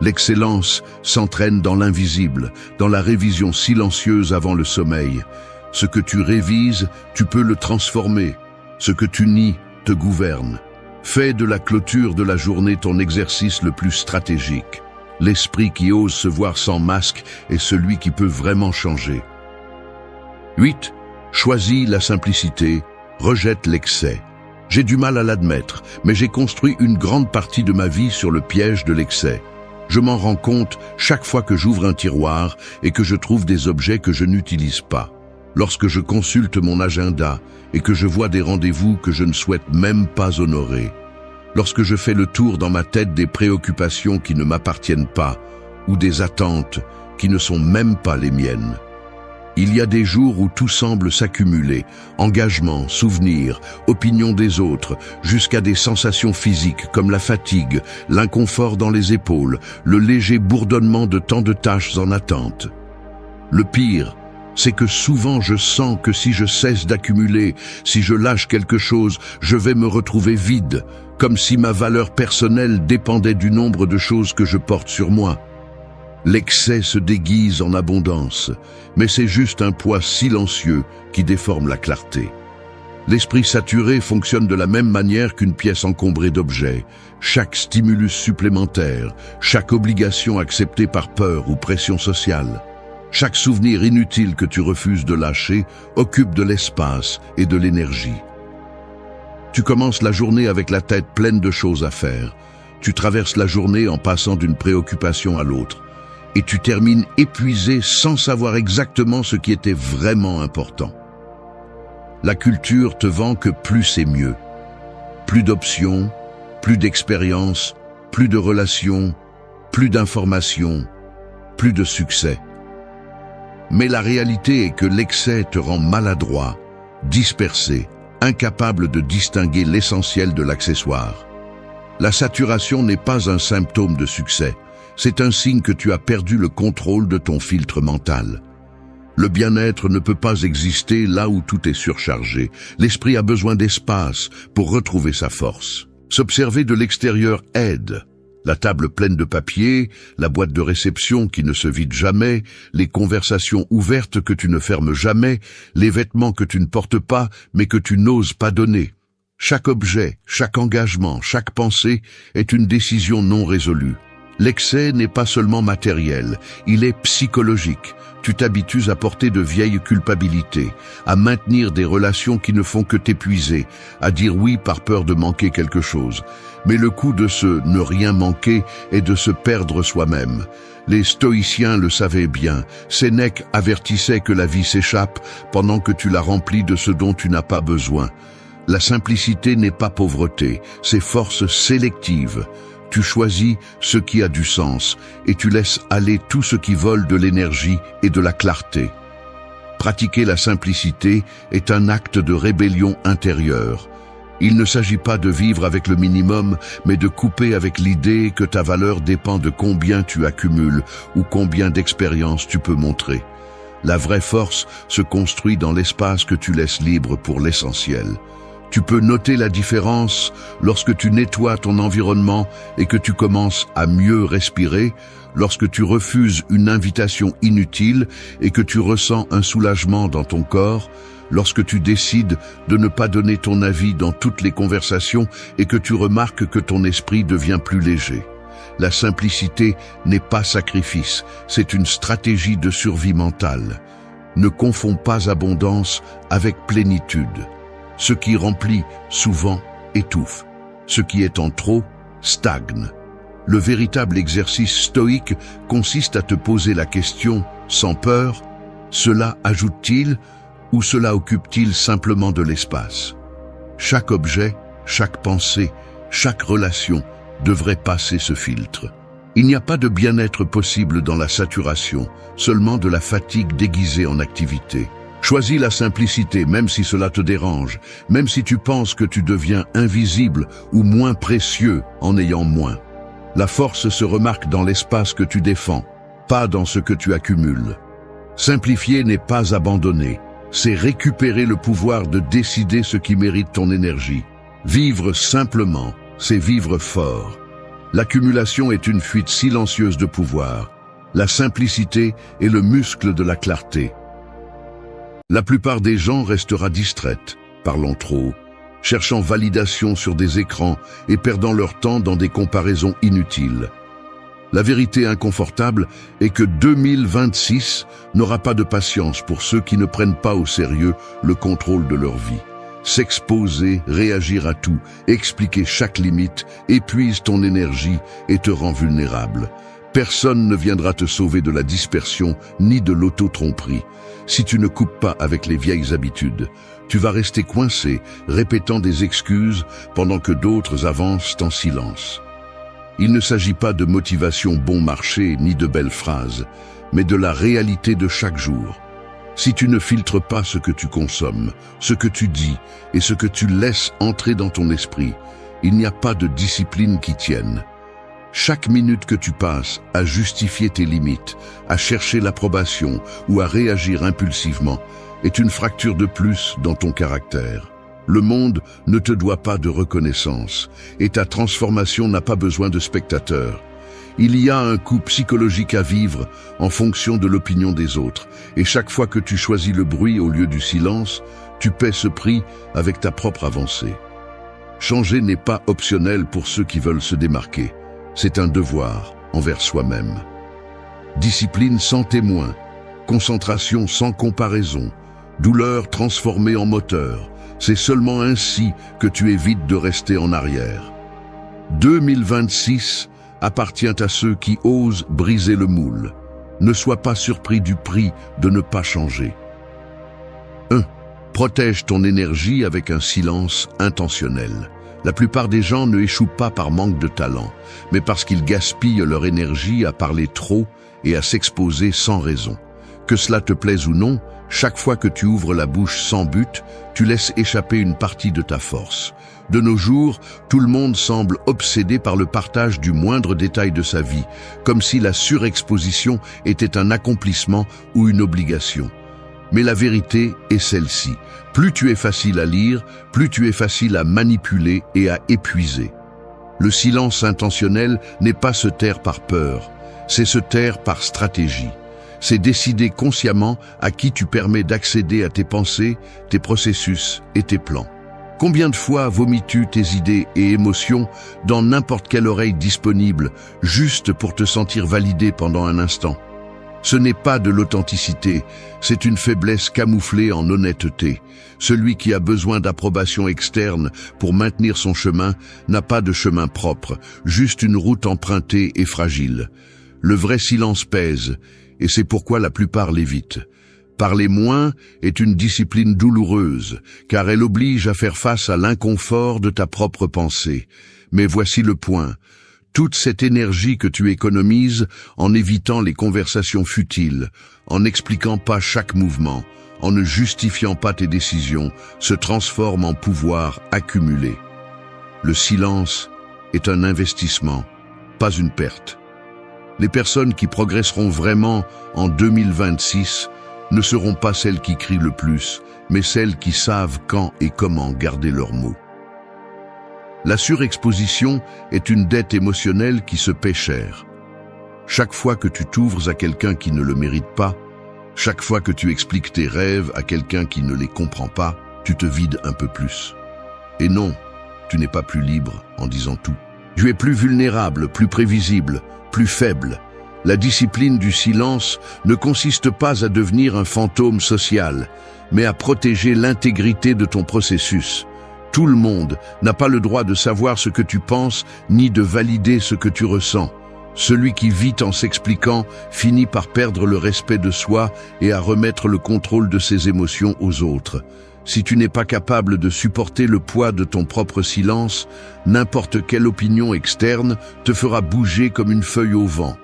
L'excellence s'entraîne dans l'invisible, dans la révision silencieuse avant le sommeil. Ce que tu révises, tu peux le transformer. Ce que tu nies te gouverne. Fais de la clôture de la journée ton exercice le plus stratégique. L'esprit qui ose se voir sans masque est celui qui peut vraiment changer. 8. Choisis la simplicité. Rejette l'excès. J'ai du mal à l'admettre, mais j'ai construit une grande partie de ma vie sur le piège de l'excès. Je m'en rends compte chaque fois que j'ouvre un tiroir et que je trouve des objets que je n'utilise pas. Lorsque je consulte mon agenda et que je vois des rendez-vous que je ne souhaite même pas honorer. Lorsque je fais le tour dans ma tête des préoccupations qui ne m'appartiennent pas ou des attentes qui ne sont même pas les miennes. Il y a des jours où tout semble s'accumuler, engagement, souvenirs, opinion des autres, jusqu'à des sensations physiques comme la fatigue, l'inconfort dans les épaules, le léger bourdonnement de tant de tâches en attente. Le pire, c'est que souvent je sens que si je cesse d'accumuler, si je lâche quelque chose, je vais me retrouver vide, comme si ma valeur personnelle dépendait du nombre de choses que je porte sur moi. L'excès se déguise en abondance, mais c'est juste un poids silencieux qui déforme la clarté. L'esprit saturé fonctionne de la même manière qu'une pièce encombrée d'objets. Chaque stimulus supplémentaire, chaque obligation acceptée par peur ou pression sociale, chaque souvenir inutile que tu refuses de lâcher occupe de l'espace et de l'énergie. Tu commences la journée avec la tête pleine de choses à faire. Tu traverses la journée en passant d'une préoccupation à l'autre. Et tu termines épuisé sans savoir exactement ce qui était vraiment important. La culture te vend que plus c'est mieux. Plus d'options, plus d'expériences, plus de relations, plus d'informations. plus de succès. Mais la réalité est que l'excès te rend maladroit, dispersé, incapable de distinguer l'essentiel de l'accessoire. La saturation n'est pas un symptôme de succès, c'est un signe que tu as perdu le contrôle de ton filtre mental. Le bien-être ne peut pas exister là où tout est surchargé. L'esprit a besoin d'espace pour retrouver sa force. S'observer de l'extérieur aide. La table pleine de papier, la boîte de réception qui ne se vide jamais, les conversations ouvertes que tu ne fermes jamais, les vêtements que tu ne portes pas mais que tu n'oses pas donner. Chaque objet, chaque engagement, chaque pensée est une décision non résolue. L'excès n'est pas seulement matériel, il est psychologique. Tu t'habitues à porter de vieilles culpabilités, à maintenir des relations qui ne font que t'épuiser, à dire oui par peur de manquer quelque chose. Mais le coût de ce ne rien manquer est de se perdre soi-même. Les stoïciens le savaient bien. Sénèque avertissait que la vie s'échappe pendant que tu la remplis de ce dont tu n'as pas besoin. La simplicité n'est pas pauvreté, c'est force sélective. Tu choisis ce qui a du sens et tu laisses aller tout ce qui vole de l'énergie et de la clarté. Pratiquer la simplicité est un acte de rébellion intérieure. Il ne s'agit pas de vivre avec le minimum, mais de couper avec l'idée que ta valeur dépend de combien tu accumules ou combien d'expériences tu peux montrer. La vraie force se construit dans l'espace que tu laisses libre pour l'essentiel. Tu peux noter la différence lorsque tu nettoies ton environnement et que tu commences à mieux respirer, lorsque tu refuses une invitation inutile et que tu ressens un soulagement dans ton corps, lorsque tu décides de ne pas donner ton avis dans toutes les conversations et que tu remarques que ton esprit devient plus léger. La simplicité n'est pas sacrifice, c'est une stratégie de survie mentale. Ne confonds pas abondance avec plénitude. Ce qui remplit souvent étouffe. Ce qui est en trop stagne. Le véritable exercice stoïque consiste à te poser la question sans peur, cela ajoute-t-il ou cela occupe-t-il simplement de l'espace? Chaque objet, chaque pensée, chaque relation devrait passer ce filtre. Il n'y a pas de bien-être possible dans la saturation, seulement de la fatigue déguisée en activité. Choisis la simplicité, même si cela te dérange, même si tu penses que tu deviens invisible ou moins précieux en ayant moins. La force se remarque dans l'espace que tu défends, pas dans ce que tu accumules. Simplifier n'est pas abandonner, c'est récupérer le pouvoir de décider ce qui mérite ton énergie. Vivre simplement, c'est vivre fort. L'accumulation est une fuite silencieuse de pouvoir. La simplicité est le muscle de la clarté. La plupart des gens restera distraite, parlant trop, cherchant validation sur des écrans et perdant leur temps dans des comparaisons inutiles. La vérité inconfortable est que 2026 n'aura pas de patience pour ceux qui ne prennent pas au sérieux le contrôle de leur vie. S'exposer, réagir à tout, expliquer chaque limite, épuise ton énergie et te rend vulnérable. Personne ne viendra te sauver de la dispersion ni de l'auto-tromperie. Si tu ne coupes pas avec les vieilles habitudes, tu vas rester coincé, répétant des excuses pendant que d'autres avancent en silence. Il ne s'agit pas de motivation bon marché ni de belles phrases, mais de la réalité de chaque jour. Si tu ne filtres pas ce que tu consommes, ce que tu dis et ce que tu laisses entrer dans ton esprit, il n'y a pas de discipline qui tienne. Chaque minute que tu passes à justifier tes limites, à chercher l'approbation ou à réagir impulsivement est une fracture de plus dans ton caractère. Le monde ne te doit pas de reconnaissance et ta transformation n'a pas besoin de spectateurs. Il y a un coût psychologique à vivre en fonction de l'opinion des autres et chaque fois que tu choisis le bruit au lieu du silence, tu paies ce prix avec ta propre avancée. Changer n'est pas optionnel pour ceux qui veulent se démarquer. C'est un devoir envers soi-même. Discipline sans témoin, concentration sans comparaison, douleur transformée en moteur. C'est seulement ainsi que tu évites de rester en arrière. 2026 appartient à ceux qui osent briser le moule. Ne sois pas surpris du prix de ne pas changer. 1. Protège ton énergie avec un silence intentionnel. La plupart des gens ne échouent pas par manque de talent, mais parce qu'ils gaspillent leur énergie à parler trop et à s'exposer sans raison. Que cela te plaise ou non, chaque fois que tu ouvres la bouche sans but, tu laisses échapper une partie de ta force. De nos jours, tout le monde semble obsédé par le partage du moindre détail de sa vie, comme si la surexposition était un accomplissement ou une obligation. Mais la vérité est celle-ci. Plus tu es facile à lire, plus tu es facile à manipuler et à épuiser. Le silence intentionnel n'est pas se taire par peur, c'est se taire par stratégie. C'est décider consciemment à qui tu permets d'accéder à tes pensées, tes processus et tes plans. Combien de fois vomis-tu tes idées et émotions dans n'importe quelle oreille disponible, juste pour te sentir validé pendant un instant? Ce n'est pas de l'authenticité, c'est une faiblesse camouflée en honnêteté. Celui qui a besoin d'approbation externe pour maintenir son chemin n'a pas de chemin propre, juste une route empruntée et fragile. Le vrai silence pèse, et c'est pourquoi la plupart l'évitent. Parler moins est une discipline douloureuse, car elle oblige à faire face à l'inconfort de ta propre pensée. Mais voici le point. Toute cette énergie que tu économises en évitant les conversations futiles, en n'expliquant pas chaque mouvement, en ne justifiant pas tes décisions, se transforme en pouvoir accumulé. Le silence est un investissement, pas une perte. Les personnes qui progresseront vraiment en 2026 ne seront pas celles qui crient le plus, mais celles qui savent quand et comment garder leurs mots. La surexposition est une dette émotionnelle qui se paie cher. Chaque fois que tu t'ouvres à quelqu'un qui ne le mérite pas, chaque fois que tu expliques tes rêves à quelqu'un qui ne les comprend pas, tu te vides un peu plus. Et non, tu n'es pas plus libre en disant tout. Tu es plus vulnérable, plus prévisible, plus faible. La discipline du silence ne consiste pas à devenir un fantôme social, mais à protéger l'intégrité de ton processus. Tout le monde n'a pas le droit de savoir ce que tu penses, ni de valider ce que tu ressens. Celui qui vit en s'expliquant finit par perdre le respect de soi et à remettre le contrôle de ses émotions aux autres. Si tu n'es pas capable de supporter le poids de ton propre silence, n'importe quelle opinion externe te fera bouger comme une feuille au vent.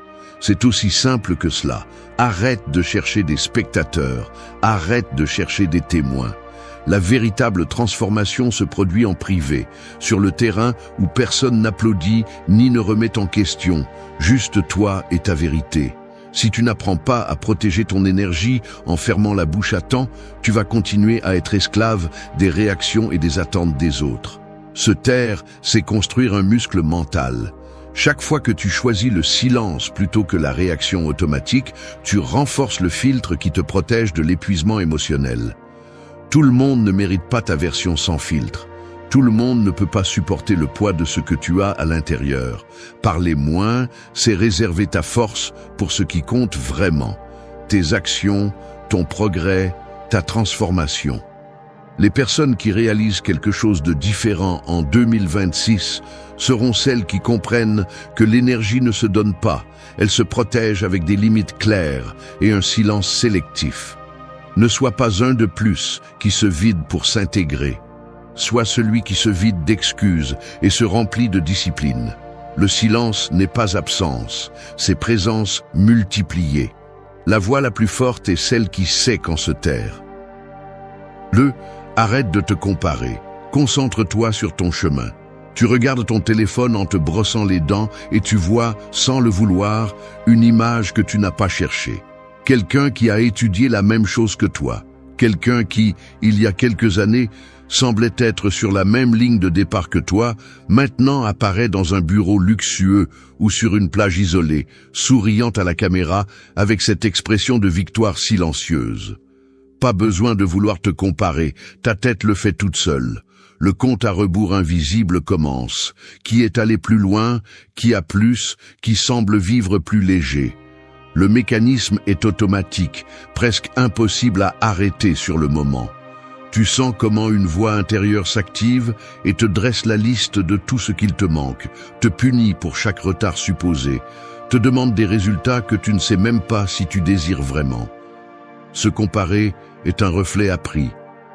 C'est aussi simple que cela. Arrête de chercher des spectateurs, arrête de chercher des témoins. La véritable transformation se produit en privé, sur le terrain où personne n'applaudit ni ne remet en question, juste toi et ta vérité. Si tu n'apprends pas à protéger ton énergie en fermant la bouche à temps, tu vas continuer à être esclave des réactions et des attentes des autres. Se taire, c'est construire un muscle mental. Chaque fois que tu choisis le silence plutôt que la réaction automatique, tu renforces le filtre qui te protège de l'épuisement émotionnel. Tout le monde ne mérite pas ta version sans filtre. Tout le monde ne peut pas supporter le poids de ce que tu as à l'intérieur. Parler moins, c'est réserver ta force pour ce qui compte vraiment. Tes actions, ton progrès, ta transformation. Les personnes qui réalisent quelque chose de différent en 2026 seront celles qui comprennent que l'énergie ne se donne pas, elle se protège avec des limites claires et un silence sélectif. Ne sois pas un de plus qui se vide pour s'intégrer. Sois celui qui se vide d'excuses et se remplit de discipline. Le silence n'est pas absence, c'est présence multipliée. La voix la plus forte est celle qui sait quand se taire. Arrête de te comparer. Concentre-toi sur ton chemin. Tu regardes ton téléphone en te brossant les dents et tu vois, sans le vouloir, une image que tu n'as pas cherchée. Quelqu'un qui a étudié la même chose que toi. Quelqu'un qui, il y a quelques années, semblait être sur la même ligne de départ que toi, maintenant apparaît dans un bureau luxueux ou sur une plage isolée, souriant à la caméra avec cette expression de victoire silencieuse. Pas besoin de vouloir te comparer, ta tête le fait toute seule. Le compte à rebours invisible commence. Qui est allé plus loin, qui a plus, qui semble vivre plus léger. Le mécanisme est automatique, presque impossible à arrêter sur le moment. Tu sens comment une voix intérieure s'active et te dresse la liste de tout ce qu'il te manque, te punit pour chaque retard supposé, te demande des résultats que tu ne sais même pas si tu désires vraiment. Se comparer est un reflet appris,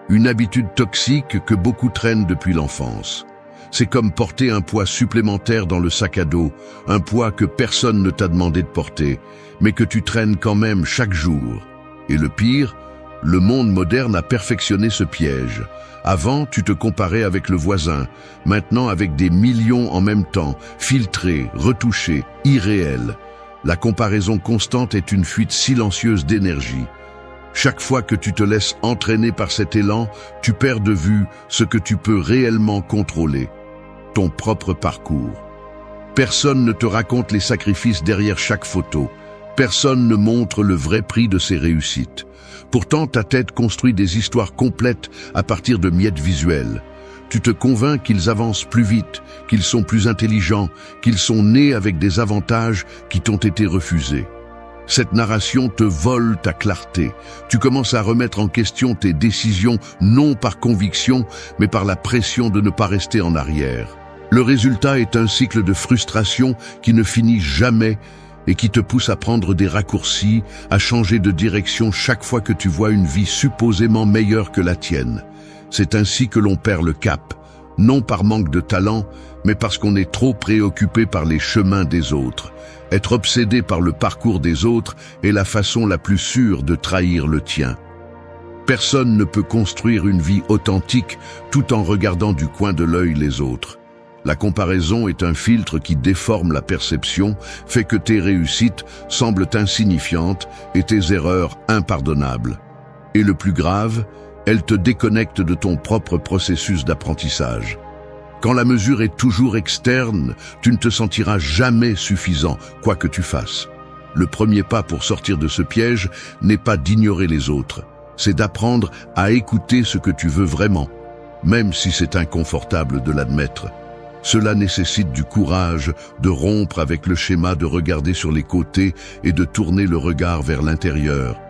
une habitude toxique que beaucoup traînent depuis l'enfance. C'est comme porter un poids supplémentaire dans le sac à dos, un poids que personne ne t'a demandé de porter, mais que tu traînes quand même chaque jour. Et le pire, le monde moderne a perfectionné ce piège. Avant, tu te comparais avec le voisin, maintenant avec des millions en même temps, filtrés, retouchés, irréels. La comparaison constante est une fuite silencieuse d'énergie. Chaque fois que tu te laisses entraîner par cet élan, tu perds de vue ce que tu peux réellement contrôler, ton propre parcours. Personne ne te raconte les sacrifices derrière chaque photo. Personne ne montre le vrai prix de ses réussites. Pourtant, ta tête construit des histoires complètes à partir de miettes visuelles. Tu te convaincs qu'ils avancent plus vite, qu'ils sont plus intelligents, qu'ils sont nés avec des avantages qui t'ont été refusés. Cette narration te vole ta clarté. Tu commences à remettre en question tes décisions, non par conviction, mais par la pression de ne pas rester en arrière. Le résultat est un cycle de frustration qui ne finit jamais et qui te pousse à prendre des raccourcis, à changer de direction chaque fois que tu vois une vie supposément meilleure que la tienne. C'est ainsi que l'on perd le cap, non par manque de talent, mais parce qu'on est trop préoccupé par les chemins des autres. Être obsédé par le parcours des autres est la façon la plus sûre de trahir le tien. Personne ne peut construire une vie authentique tout en regardant du coin de l'œil les autres. La comparaison est un filtre qui déforme la perception, fait que tes réussites semblent insignifiantes et tes erreurs impardonnables. Et le plus grave, elles te déconnectent de ton propre processus d'apprentissage. Quand la mesure est toujours externe, tu ne te sentiras jamais suffisant, quoi que tu fasses. Le premier pas pour sortir de ce piège n'est pas d'ignorer les autres, c'est d'apprendre à écouter ce que tu veux vraiment, même si c'est inconfortable de l'admettre. Cela nécessite du courage de rompre avec le schéma de regarder sur les côtés et de tourner le regard vers l'intérieur.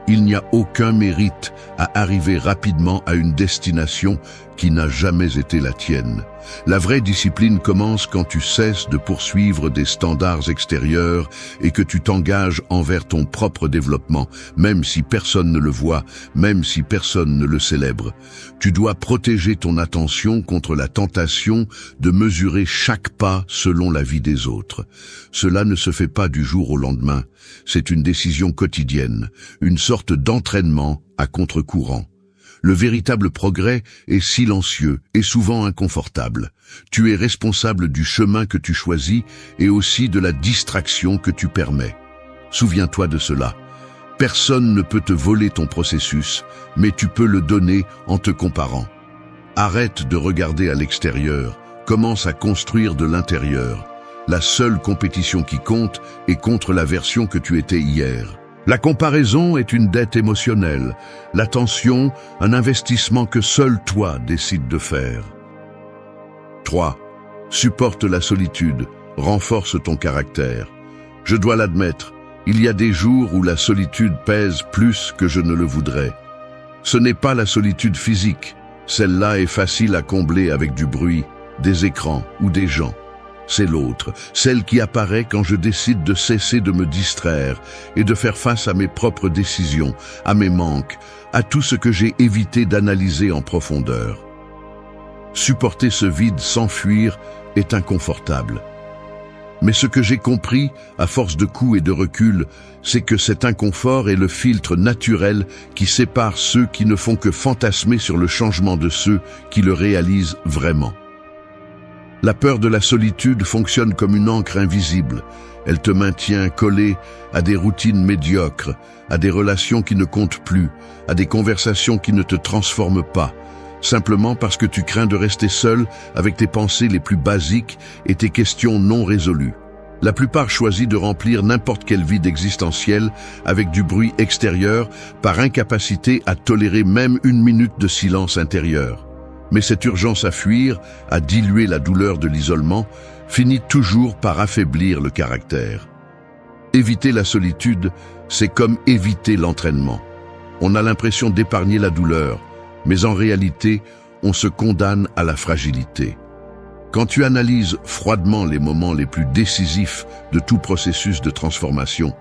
Il n'y a aucun mérite à arriver rapidement à une destination qui n'a jamais été la tienne. La vraie discipline commence quand tu cesses de poursuivre des standards extérieurs et que tu t'engages envers ton propre développement, même si personne ne le voit, même si personne ne le célèbre. Tu dois protéger ton attention contre la tentation de mesurer chaque pas selon la vie des autres. Cela ne se fait pas du jour au lendemain. C'est une décision quotidienne, une sorte d'entraînement à contre-courant. Le véritable progrès est silencieux et souvent inconfortable. Tu es responsable du chemin que tu choisis et aussi de la distraction que tu permets. Souviens-toi de cela. Personne ne peut te voler ton processus, mais tu peux le donner en te comparant. Arrête de regarder à l'extérieur, commence à construire de l'intérieur. La seule compétition qui compte est contre la version que tu étais hier. La comparaison est une dette émotionnelle, l'attention, un investissement que seul toi décides de faire. 3. Supporte la solitude, renforce ton caractère. Je dois l'admettre, il y a des jours où la solitude pèse plus que je ne le voudrais. Ce n'est pas la solitude physique, celle-là est facile à combler avec du bruit, des écrans ou des gens. C'est l'autre, celle qui apparaît quand je décide de cesser de me distraire et de faire face à mes propres décisions, à mes manques, à tout ce que j'ai évité d'analyser en profondeur. Supporter ce vide sans fuir est inconfortable. Mais ce que j'ai compris, à force de coups et de recul, c'est que cet inconfort est le filtre naturel qui sépare ceux qui ne font que fantasmer sur le changement de ceux qui le réalisent vraiment. La peur de la solitude fonctionne comme une encre invisible. Elle te maintient collé à des routines médiocres, à des relations qui ne comptent plus, à des conversations qui ne te transforment pas, simplement parce que tu crains de rester seul avec tes pensées les plus basiques et tes questions non résolues. La plupart choisissent de remplir n'importe quel vide existentiel avec du bruit extérieur par incapacité à tolérer même une minute de silence intérieur. Mais cette urgence à fuir, à diluer la douleur de l'isolement, finit toujours par affaiblir le caractère. Éviter la solitude, c'est comme éviter l'entraînement. On a l'impression d'épargner la douleur, mais en réalité, on se condamne à la fragilité. Quand tu analyses froidement les moments les plus décisifs de tout processus de transformation,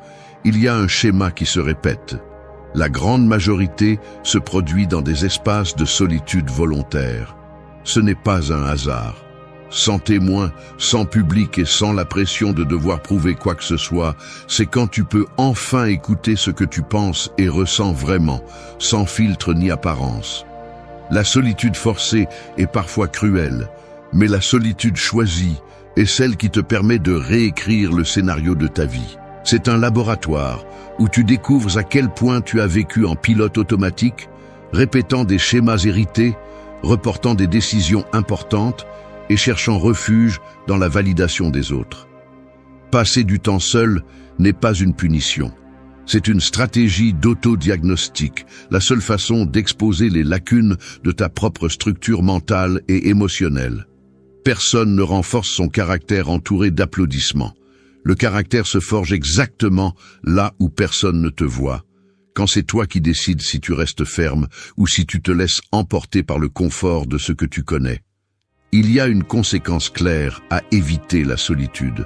il y a un schéma qui se répète. La grande majorité se produit dans des espaces de solitude volontaire. Ce n'est pas un hasard. sans témoin, sans public et sans la pression de devoir prouver quoi que ce soit, c'est quand tu peux enfin écouter ce que tu penses et ressens vraiment, sans filtre ni apparence. La solitude forcée est parfois cruelle, mais la solitude choisie est celle qui te permet de réécrire le scénario de ta vie. C'est un laboratoire où tu découvres à quel point tu as vécu en pilote automatique, répétant des schémas hérités, reportant des décisions importantes et cherchant refuge dans la validation des autres. Passer du temps seul n'est pas une punition. C'est une stratégie d'autodiagnostic, la seule façon d'exposer les lacunes de ta propre structure mentale et émotionnelle. Personne ne renforce son caractère entouré d'applaudissements. Le caractère se forge exactement là où personne ne te voit, quand c'est toi qui décides si tu restes ferme ou si tu te laisses emporter par le confort de ce que tu connais. Il y a une conséquence claire à éviter la solitude.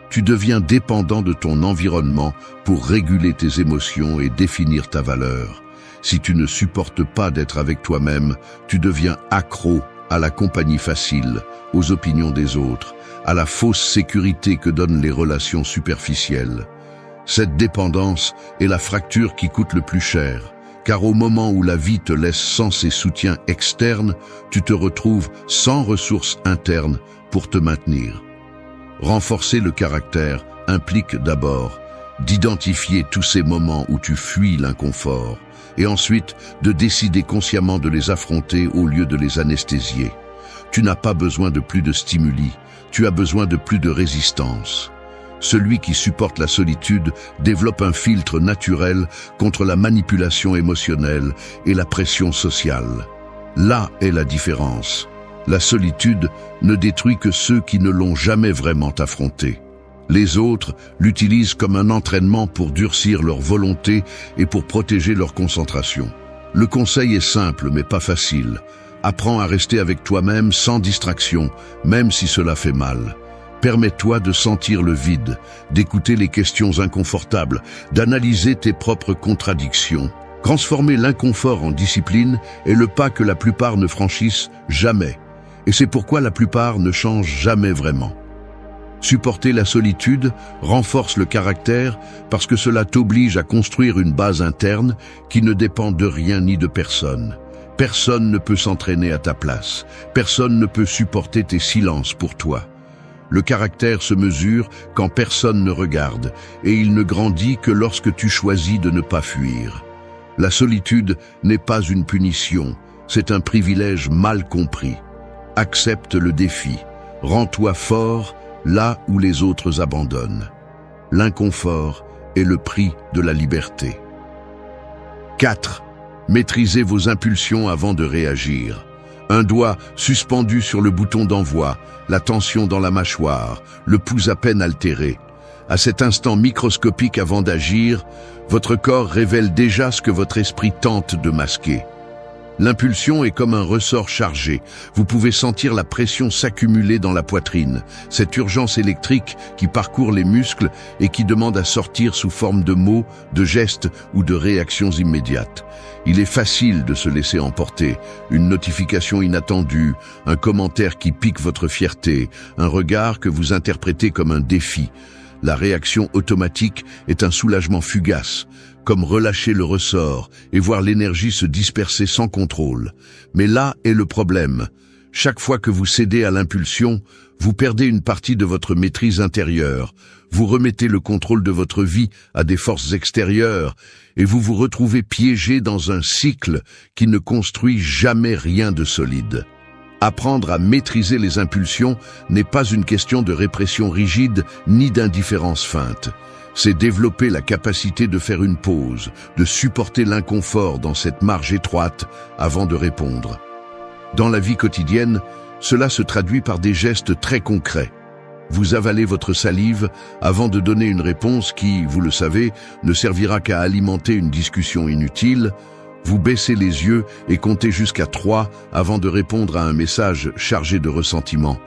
Tu deviens dépendant de ton environnement pour réguler tes émotions et définir ta valeur. Si tu ne supportes pas d'être avec toi-même, tu deviens accro à la compagnie facile, aux opinions des autres, à la fausse sécurité que donnent les relations superficielles. Cette dépendance est la fracture qui coûte le plus cher, car au moment où la vie te laisse sans ses soutiens externes, tu te retrouves sans ressources internes pour te maintenir. Renforcer le caractère implique d'abord d'identifier tous ces moments où tu fuis l'inconfort, et ensuite de décider consciemment de les affronter au lieu de les anesthésier. Tu n'as pas besoin de plus de stimuli, tu as besoin de plus de résistance. Celui qui supporte la solitude développe un filtre naturel contre la manipulation émotionnelle et la pression sociale. Là est la différence. La solitude ne détruit que ceux qui ne l'ont jamais vraiment affrontée. Les autres l'utilisent comme un entraînement pour durcir leur volonté et pour protéger leur concentration. Le conseil est simple mais pas facile. Apprends à rester avec toi-même sans distraction, même si cela fait mal. Permets-toi de sentir le vide, d'écouter les questions inconfortables, d'analyser tes propres contradictions. Transformer l'inconfort en discipline est le pas que la plupart ne franchissent jamais. Et c'est pourquoi la plupart ne changent jamais vraiment. Supporter la solitude renforce le caractère parce que cela t'oblige à construire une base interne qui ne dépend de rien ni de personne. Personne ne peut s'entraîner à ta place. Personne ne peut supporter tes silences pour toi. Le caractère se mesure quand personne ne regarde, et il ne grandit que lorsque tu choisis de ne pas fuir. La solitude n'est pas une punition, c'est un privilège mal compris. Accepte le défi, rends-toi fort là où les autres abandonnent. L'inconfort est le prix de la liberté. 4. Maîtrisez vos impulsions avant de réagir. Un doigt suspendu sur le bouton d'envoi, la tension dans la mâchoire, le pouls à peine altéré. À cet instant microscopique avant d'agir, votre corps révèle déjà ce que votre esprit tente de masquer. L'impulsion est comme un ressort chargé. Vous pouvez sentir la pression s'accumuler dans la poitrine, cette urgence électrique qui parcourt les muscles et qui demande à sortir sous forme de mots, de gestes ou de réactions immédiates. Il est facile de se laisser emporter. Une notification inattendue, un commentaire qui pique votre fierté, un regard que vous interprétez comme un défi. La réaction automatique est un soulagement fugace, comme relâcher le ressort et voir l'énergie se disperser sans contrôle. Mais là est le problème. Chaque fois que vous cédez à l'impulsion, vous perdez une partie de votre maîtrise intérieure. Vous remettez le contrôle de votre vie à des forces extérieures et vous vous retrouvez piégé dans un cycle qui ne construit jamais rien de solide. Apprendre à maîtriser les impulsions n'est pas une question de répression rigide ni d'indifférence feinte. C'est développer la capacité de faire une pause, de supporter l'inconfort dans cette marge étroite avant de répondre. Dans la vie quotidienne, cela se traduit par des gestes très concrets. Vous avalez votre salive avant de donner une réponse qui, vous le savez, ne servira qu'à alimenter une discussion inutile. Vous baissez les yeux et comptez jusqu'à 3 avant de répondre à un message chargé de ressentiment.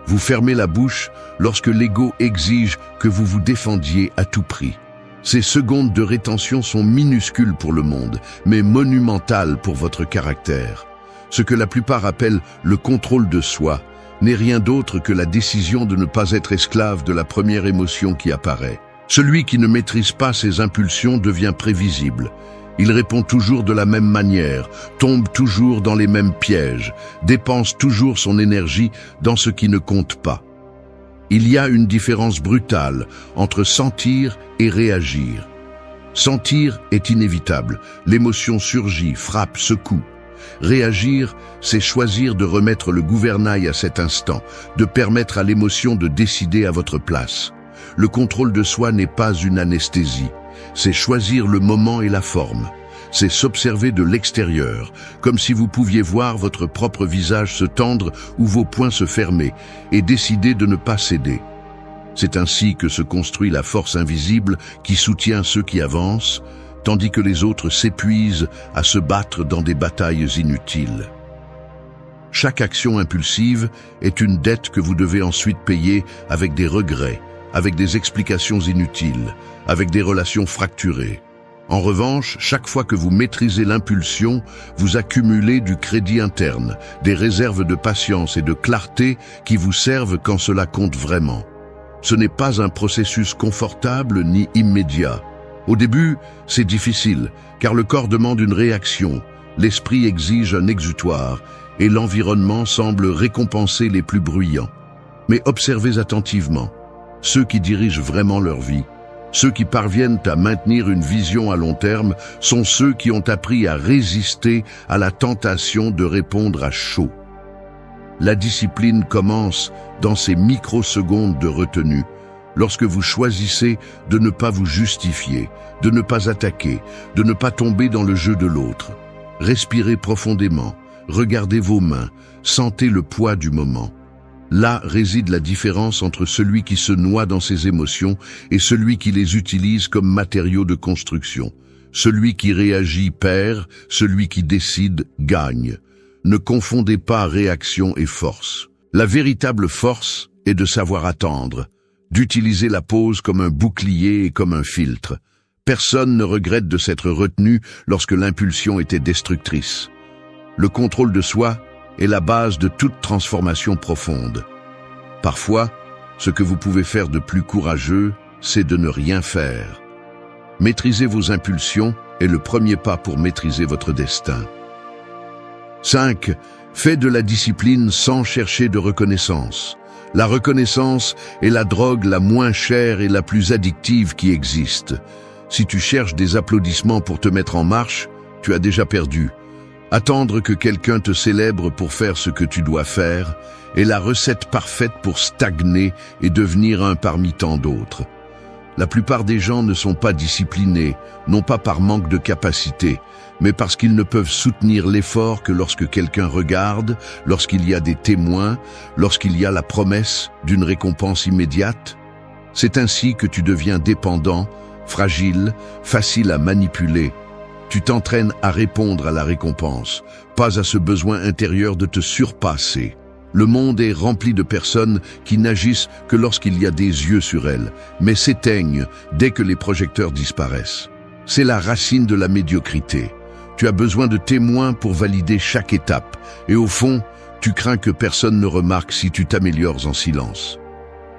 Vous fermez la bouche lorsque l'ego exige que vous vous défendiez à tout prix. Ces secondes de rétention sont minuscules pour le monde, mais monumentales pour votre caractère. Ce que la plupart appellent le contrôle de soi, n'est rien d'autre que la décision de ne pas être esclave de la première émotion qui apparaît. Celui qui ne maîtrise pas ses impulsions devient prévisible. Il répond toujours de la même manière, tombe toujours dans les mêmes pièges, dépense toujours son énergie dans ce qui ne compte pas. Il y a une différence brutale entre sentir et réagir. Sentir est inévitable, l'émotion surgit, frappe, secoue. Réagir, c'est choisir de remettre le gouvernail à cet instant, de permettre à l'émotion de décider à votre place. Le contrôle de soi n'est pas une anesthésie, c'est choisir le moment et la forme. C'est s'observer de l'extérieur, comme si vous pouviez voir votre propre visage se tendre ou vos poings se fermer, et décider de ne pas céder. C'est ainsi que se construit la force invisible qui soutient ceux qui avancent, tandis que les autres s'épuisent à se battre dans des batailles inutiles. Chaque action impulsive est une dette que vous devez ensuite payer avec des regrets, avec des explications inutiles, avec des relations fracturées. En revanche, chaque fois que vous maîtrisez l'impulsion, vous accumulez du crédit interne, des réserves de patience et de clarté qui vous servent quand cela compte vraiment. Ce n'est pas un processus confortable ni immédiat. Au début, c'est difficile, car le corps demande une réaction, l'esprit exige un exutoire, et l'environnement semble récompenser les plus bruyants. Mais observez attentivement, ceux qui dirigent vraiment leur vie, ceux qui parviennent à maintenir une vision à long terme, sont ceux qui ont appris à résister à la tentation de répondre à chaud. La discipline commence dans ces microsecondes de retenue, lorsque vous choisissez de ne pas vous justifier, de ne pas attaquer, de ne pas tomber dans le jeu de l'autre. Respirez profondément, regardez vos mains, sentez le poids du moment. Là réside la différence entre celui qui se noie dans ses émotions et celui qui les utilise comme matériaux de construction. Celui qui réagit perd, celui qui décide gagne. Ne confondez pas réaction et force. La véritable force est de savoir attendre, d'utiliser la pause comme un bouclier et comme un filtre. Personne ne regrette de s'être retenu lorsque l'impulsion était destructrice. Le contrôle de soi est la base de toute transformation profonde. Parfois, ce que vous pouvez faire de plus courageux, c'est de ne rien faire. Maîtriser vos impulsions est le premier pas pour maîtriser votre destin. 5. Faites de la discipline sans chercher de reconnaissance. La reconnaissance est la drogue la moins chère et la plus addictive qui existe. Si tu cherches des applaudissements pour te mettre en marche, tu as déjà perdu. Attendre que quelqu'un te célèbre pour faire ce que tu dois faire est la recette parfaite pour stagner et devenir un parmi tant d'autres. La plupart des gens ne sont pas disciplinés, non pas par manque de capacité, mais parce qu'ils ne peuvent soutenir l'effort que lorsque quelqu'un regarde, lorsqu'il y a des témoins, lorsqu'il y a la promesse d'une récompense immédiate. C'est ainsi que tu deviens dépendant, fragile, facile à manipuler. Tu t'entraînes à répondre à la récompense, pas à ce besoin intérieur de te surpasser. Le monde est rempli de personnes qui n'agissent que lorsqu'il y a des yeux sur elles, mais s'éteignent dès que les projecteurs disparaissent. C'est la racine de la médiocrité. Tu as besoin de témoins pour valider chaque étape, et au fond, tu crains que personne ne remarque si tu t'améliores en silence.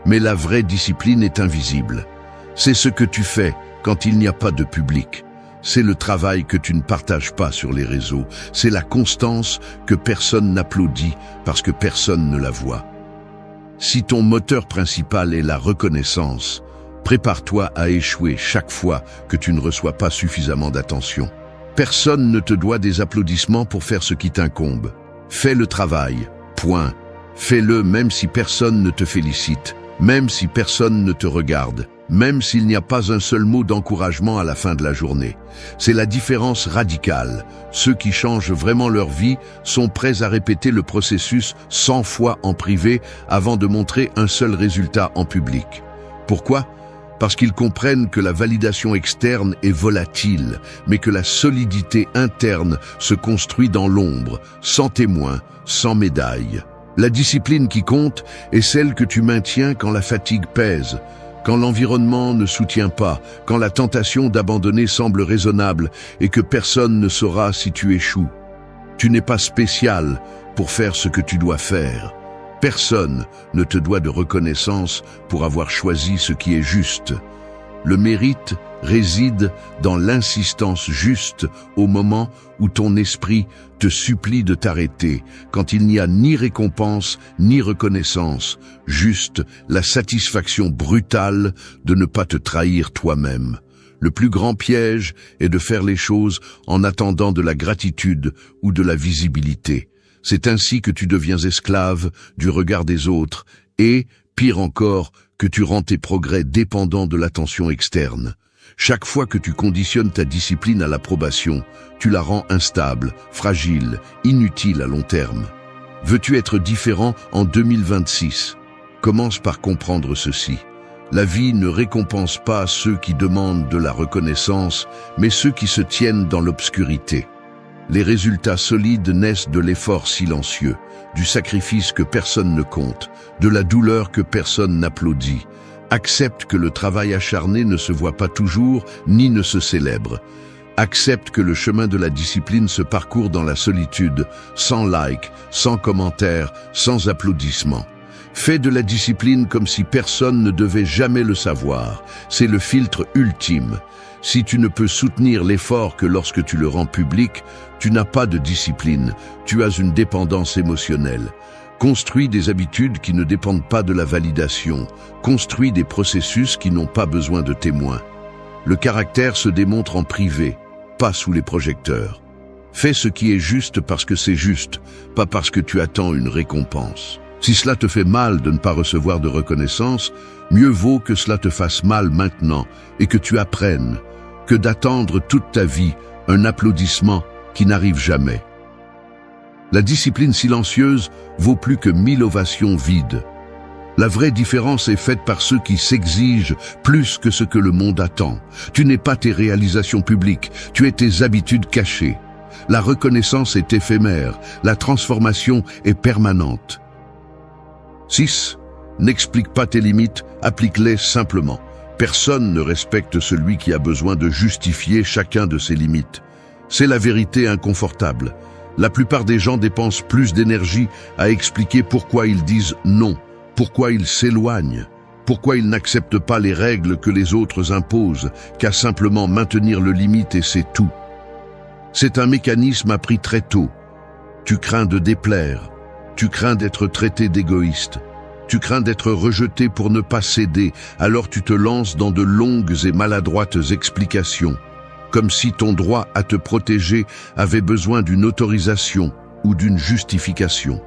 Mais la vraie discipline est invisible. C'est ce que tu fais quand il n'y a pas de public. C'est le travail que tu ne partages pas sur les réseaux. C'est la constance que personne n'applaudit parce que personne ne la voit. Si ton moteur principal est la reconnaissance, prépare-toi à échouer chaque fois que tu ne reçois pas suffisamment d'attention. Personne ne te doit des applaudissements pour faire ce qui t'incombe. Fais le travail, point. Fais-le même si personne ne te félicite, même si personne ne te regarde, même s'il n'y a pas un seul mot d'encouragement à la fin de la journée. C'est la différence radicale. Ceux qui changent vraiment leur vie sont prêts à répéter le processus 100 fois en privé avant de montrer un seul résultat en public. Pourquoi ? Parce qu'ils comprennent que la validation externe est volatile, mais que la solidité interne se construit dans l'ombre, sans témoin, sans médaille. La discipline qui compte est celle que tu maintiens quand la fatigue pèse, quand l'environnement ne soutient pas, quand la tentation d'abandonner semble raisonnable et que personne ne saura si tu échoues. Tu n'es pas spécial pour faire ce que tu dois faire. Personne ne te doit de reconnaissance pour avoir choisi ce qui est juste. Le mérite réside dans l'insistance juste au moment où ton esprit te supplie de t'arrêter, quand il n'y a ni récompense ni reconnaissance, juste la satisfaction brutale de ne pas te trahir toi-même. Le plus grand piège est de faire les choses en attendant de la gratitude ou de la visibilité. C'est ainsi que tu deviens esclave du regard des autres et, pire encore, que tu rends tes progrès dépendants de l'attention externe. Chaque fois que tu conditionnes ta discipline à l'approbation, tu la rends instable, fragile, inutile à long terme. Veux-tu être différent en 2026? Commence par comprendre ceci. La vie ne récompense pas ceux qui demandent de la reconnaissance, mais ceux qui se tiennent dans l'obscurité. Les résultats solides naissent de l'effort silencieux, du sacrifice que personne ne compte, de la douleur que personne n'applaudit. Accepte que le travail acharné ne se voit pas toujours, ni ne se célèbre. Accepte que le chemin de la discipline se parcourt dans la solitude, sans like, sans commentaires, sans applaudissements. Fais de la discipline comme si personne ne devait jamais le savoir. C'est le filtre ultime. Si tu ne peux soutenir l'effort que lorsque tu le rends public, tu n'as pas de discipline, tu as une dépendance émotionnelle. Construis des habitudes qui ne dépendent pas de la validation. Construis des processus qui n'ont pas besoin de témoins. Le caractère se démontre en privé, pas sous les projecteurs. Fais ce qui est juste parce que c'est juste, pas parce que tu attends une récompense. Si cela te fait mal de ne pas recevoir de reconnaissance, mieux vaut que cela te fasse mal maintenant et que tu apprennes que d'attendre toute ta vie un applaudissement qui n'arrive jamais. La discipline silencieuse vaut plus que 1000 ovations vides. La vraie différence est faite par ceux qui s'exigent plus que ce que le monde attend. Tu n'es pas tes réalisations publiques, tu es tes habitudes cachées. La reconnaissance est éphémère, la transformation est permanente. 6. N'explique pas tes limites, applique-les simplement. Personne ne respecte celui qui a besoin de justifier chacun de ses limites. C'est la vérité inconfortable. La plupart des gens dépensent plus d'énergie à expliquer pourquoi ils disent non, pourquoi ils s'éloignent, pourquoi ils n'acceptent pas les règles que les autres imposent, qu'à simplement maintenir le limite et c'est tout. C'est un mécanisme appris très tôt. Tu crains de déplaire, tu crains d'être traité d'égoïste, tu crains d'être rejeté pour ne pas céder, alors tu te lances dans de longues et maladroites explications, comme si ton droit à te protéger avait besoin d'une autorisation ou d'une justification.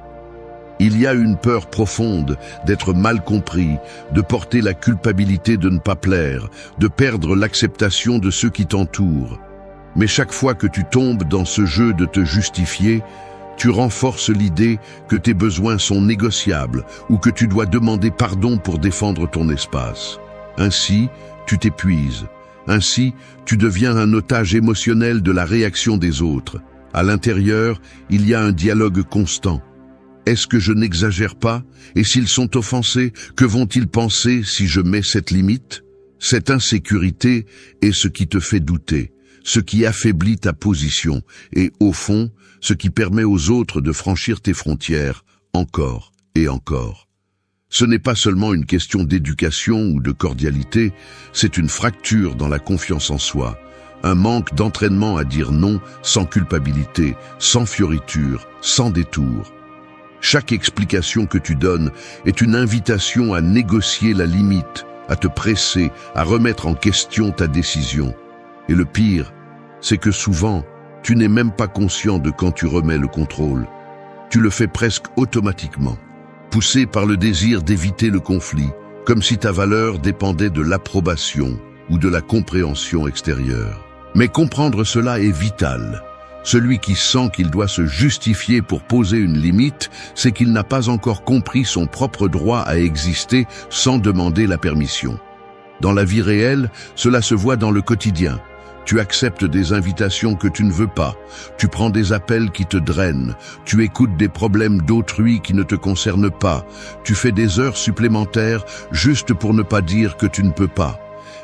Il y a une peur profonde d'être mal compris, de porter la culpabilité de ne pas plaire, de perdre l'acceptation de ceux qui t'entourent. Mais chaque fois que tu tombes dans ce jeu de te justifier, tu renforces l'idée que tes besoins sont négociables ou que tu dois demander pardon pour défendre ton espace. Ainsi, tu t'épuises. Ainsi, tu deviens un otage émotionnel de la réaction des autres. À l'intérieur, il y a un dialogue constant. Est-ce que je n'exagère pas? Et s'ils sont offensés, que vont-ils penser si je mets cette limite? Cette insécurité est ce qui te fait douter, ce qui affaiblit ta position et, au fond, ce qui permet aux autres de franchir tes frontières encore et encore. Ce n'est pas seulement une question d'éducation ou de cordialité, c'est une fracture dans la confiance en soi, un manque d'entraînement à dire non sans culpabilité, sans fioriture, sans détour. Chaque explication que tu donnes est une invitation à négocier la limite, à te presser, à remettre en question ta décision. Et le pire, c'est que souvent, tu n'es même pas conscient de quand tu remets le contrôle. Tu le fais presque automatiquement, poussé par le désir d'éviter le conflit, comme si ta valeur dépendait de l'approbation ou de la compréhension extérieure. Mais comprendre cela est vital. Celui qui sent qu'il doit se justifier pour poser une limite, c'est qu'il n'a pas encore compris son propre droit à exister sans demander la permission. Dans la vie réelle, cela se voit dans le quotidien. Tu acceptes des invitations que tu ne veux pas, tu prends des appels qui te drainent, tu écoutes des problèmes d'autrui qui ne te concernent pas, tu fais des heures supplémentaires juste pour ne pas dire que tu ne peux pas.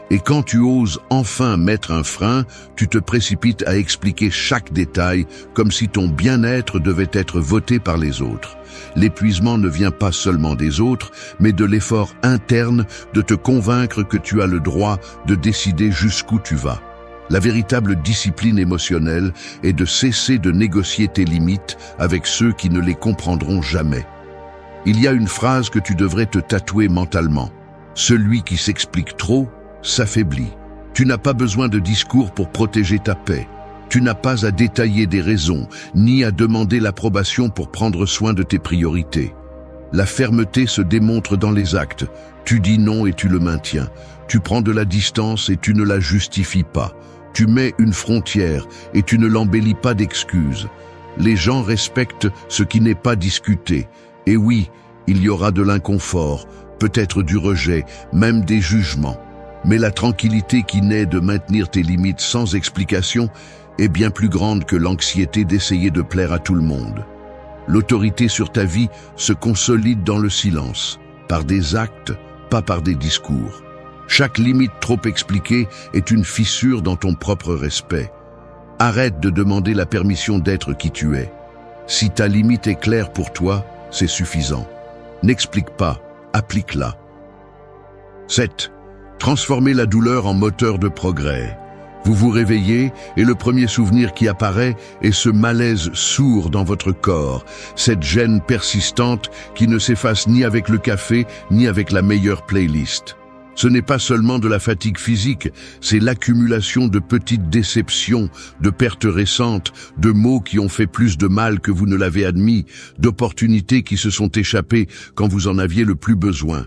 Et quand tu oses enfin mettre un frein, tu te précipites à expliquer chaque détail comme si ton bien-être devait être voté par les autres. L'épuisement ne vient pas seulement des autres, mais de l'effort interne de te convaincre que tu as le droit de décider jusqu'où tu vas. La véritable discipline émotionnelle est de cesser de négocier tes limites avec ceux qui ne les comprendront jamais. Il y a une phrase que tu devrais te tatouer mentalement. Celui qui s'explique trop s'affaiblit. Tu n'as pas besoin de discours pour protéger ta paix. Tu n'as pas à détailler des raisons, ni à demander l'approbation pour prendre soin de tes priorités. La fermeté se démontre dans les actes. Tu dis non et tu le maintiens. Tu prends de la distance et tu ne la justifies pas. Tu mets une frontière et tu ne l'embellis pas d'excuses. Les gens respectent ce qui n'est pas discuté. Et oui, il y aura de l'inconfort, peut-être du rejet, même des jugements. Mais la tranquillité qui naît de maintenir tes limites sans explication est bien plus grande que l'anxiété d'essayer de plaire à tout le monde. L'autorité sur ta vie se consolide dans le silence, par des actes, pas par des discours. Chaque limite trop expliquée est une fissure dans ton propre respect. Arrête de demander la permission d'être qui tu es. Si ta limite est claire pour toi, c'est suffisant. N'explique pas, applique-la. 7. Transformez la douleur en moteur de progrès. Vous vous réveillez et le premier souvenir qui apparaît est ce malaise sourd dans votre corps, cette gêne persistante qui ne s'efface ni avec le café ni avec la meilleure playlist. Ce n'est pas seulement de la fatigue physique, c'est l'accumulation de petites déceptions, de pertes récentes, de mots qui ont fait plus de mal que vous ne l'avez admis, d'opportunités qui se sont échappées quand vous en aviez le plus besoin.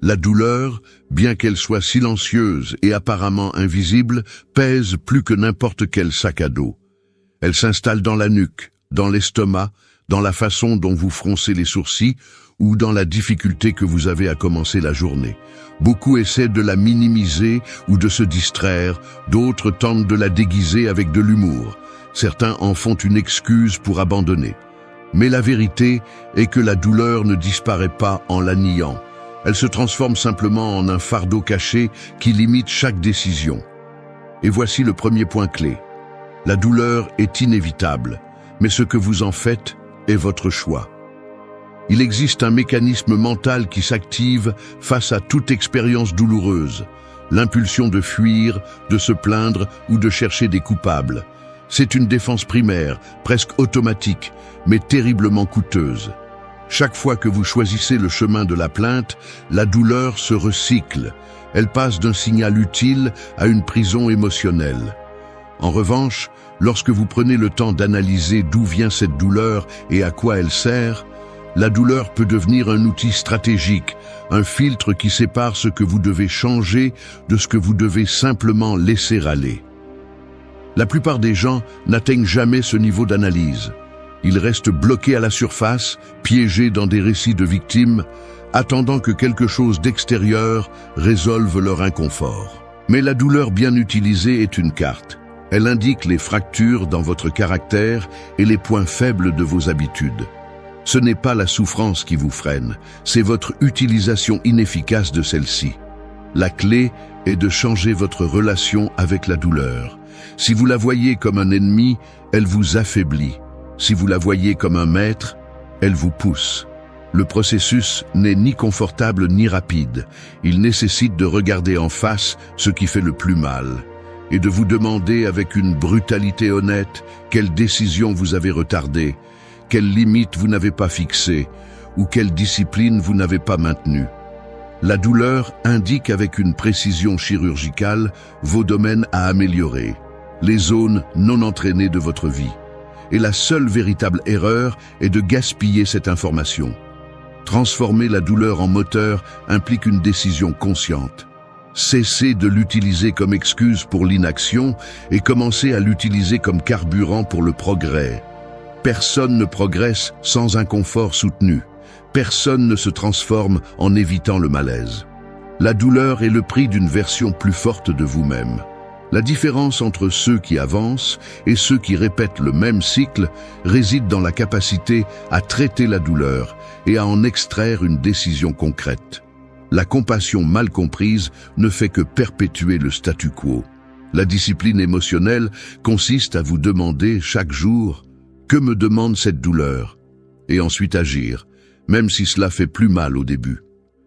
La douleur, bien qu'elle soit silencieuse et apparemment invisible, pèse plus que n'importe quel sac à dos. Elle s'installe dans la nuque, dans l'estomac, dans la façon dont vous froncez les sourcils ou dans la difficulté que vous avez à commencer la journée. Beaucoup essaient de la minimiser ou de se distraire, d'autres tentent de la déguiser avec de l'humour. Certains en font une excuse pour abandonner. Mais la vérité est que la douleur ne disparaît pas en la niant. Elle se transforme simplement en un fardeau caché qui limite chaque décision. Et voici le premier point clé. La douleur est inévitable, mais ce que vous en faites est votre choix. Il existe un mécanisme mental qui s'active face à toute expérience douloureuse, l'impulsion de fuir, de se plaindre ou de chercher des coupables. C'est une défense primaire, presque automatique, mais terriblement coûteuse. Chaque fois que vous choisissez le chemin de la plainte, la douleur se recycle. Elle passe d'un signal utile à une prison émotionnelle. En revanche, lorsque vous prenez le temps d'analyser d'où vient cette douleur et à quoi elle sert, la douleur peut devenir un outil stratégique, un filtre qui sépare ce que vous devez changer de ce que vous devez simplement laisser aller. La plupart des gens n'atteignent jamais ce niveau d'analyse. Ils restent bloqués à la surface, piégés dans des récits de victimes, attendant que quelque chose d'extérieur résolve leur inconfort. Mais la douleur bien utilisée est une carte. Elle indique les fractures dans votre caractère et les points faibles de vos habitudes. Ce n'est pas la souffrance qui vous freine, c'est votre utilisation inefficace de celle-ci. La clé est de changer votre relation avec la douleur. Si vous la voyez comme un ennemi, elle vous affaiblit. Si vous la voyez comme un maître, elle vous pousse. Le processus n'est ni confortable ni rapide. Il nécessite de regarder en face ce qui fait le plus mal et de vous demander avec une brutalité honnête quelle décision vous avez retardée, quelle limite vous n'avez pas fixée ou quelle discipline vous n'avez pas maintenue. La douleur indique avec une précision chirurgicale vos domaines à améliorer, les zones non entraînées de votre vie. Et la seule véritable erreur est de gaspiller cette information. Transformer la douleur en moteur implique une décision consciente. Cessez de l'utiliser comme excuse pour l'inaction et commencez à l'utiliser comme carburant pour le progrès. Personne ne progresse sans un confort soutenu. Personne ne se transforme en évitant le malaise. La douleur est le prix d'une version plus forte de vous-même. La différence entre ceux qui avancent et ceux qui répètent le même cycle réside dans la capacité à traiter la douleur et à en extraire une décision concrète. La compassion mal comprise ne fait que perpétuer le statu quo. La discipline émotionnelle consiste à vous demander chaque jour « Que me demande cette douleur ?» et ensuite agir, même si cela fait plus mal au début.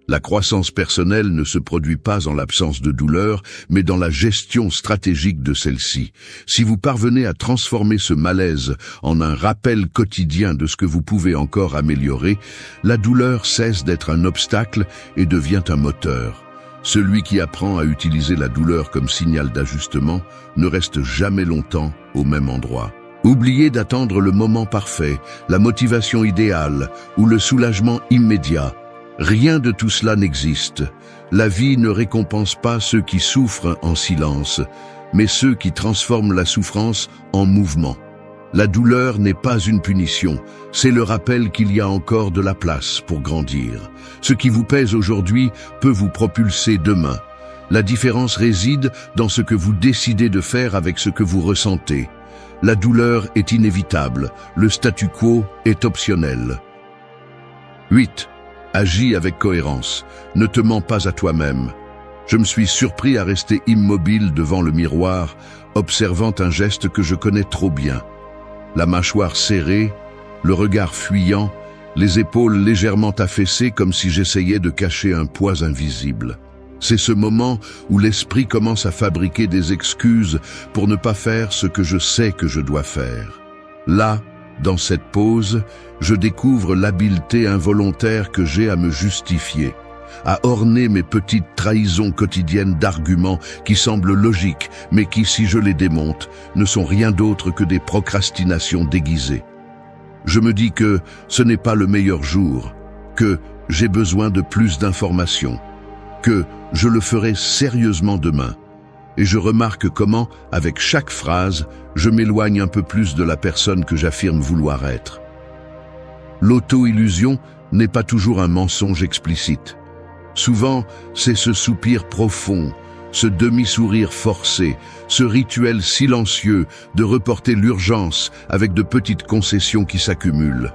La croissance personnelle ne se produit pas en l'absence de douleur, mais dans la gestion stratégique de celle-ci. Si vous parvenez à transformer ce malaise en un rappel quotidien de ce que vous pouvez encore améliorer, la douleur cesse d'être un obstacle et devient un moteur. Celui qui apprend à utiliser la douleur comme signal d'ajustement ne reste jamais longtemps au même endroit. Oubliez d'attendre le moment parfait, la motivation idéale ou le soulagement immédiat. Rien de tout cela n'existe. La vie ne récompense pas ceux qui souffrent en silence, mais ceux qui transforment la souffrance en mouvement. La douleur n'est pas une punition, c'est le rappel qu'il y a encore de la place pour grandir. Ce qui vous pèse aujourd'hui peut vous propulser demain. La différence réside dans ce que vous décidez de faire avec ce que vous ressentez. La douleur est inévitable, le statu quo est optionnel. 8. Agis avec cohérence. Ne te mens pas à toi-même. Je me suis surpris à rester immobile devant le miroir, observant un geste que je connais trop bien. La mâchoire serrée, le regard fuyant, les épaules légèrement affaissées comme si j'essayais de cacher un poids invisible. C'est ce moment où l'esprit commence à fabriquer des excuses pour ne pas faire ce que je sais que je dois faire. Là, dans cette pause, je découvre l'habileté involontaire que j'ai à me justifier, à orner mes petites trahisons quotidiennes d'arguments qui semblent logiques, mais qui, si je les démonte, ne sont rien d'autre que des procrastinations déguisées. Je me dis que ce n'est pas le meilleur jour, que j'ai besoin de plus d'informations, que je le ferai sérieusement demain. Et je remarque comment, avec chaque phrase, je m'éloigne un peu plus de la personne que j'affirme vouloir être. L'auto-illusion n'est pas toujours un mensonge explicite. Souvent, c'est ce soupir profond, ce demi-sourire forcé, ce rituel silencieux de reporter l'urgence avec de petites concessions qui s'accumulent.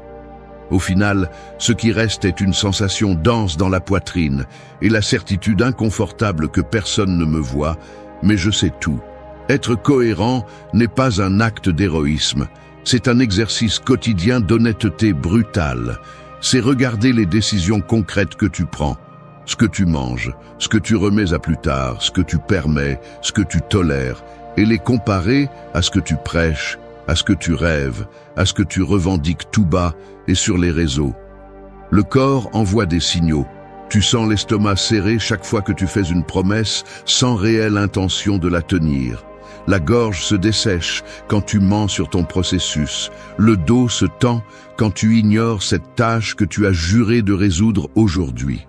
Au final, ce qui reste est une sensation dense dans la poitrine et la certitude inconfortable que personne ne me voit, mais je sais tout. Être cohérent n'est pas un acte d'héroïsme, c'est un exercice quotidien d'honnêteté brutale. C'est regarder les décisions concrètes que tu prends, ce que tu manges, ce que tu remets à plus tard, ce que tu permets, ce que tu tolères, et les comparer à ce que tu prêches, à ce que tu rêves, à ce que tu revendiques tout bas et sur les réseaux. Le corps envoie des signaux. Tu sens l'estomac serré chaque fois que tu fais une promesse sans réelle intention de la tenir. La gorge se dessèche quand tu mens sur ton processus. Le dos se tend quand tu ignores cette tâche que tu as juré de résoudre aujourd'hui.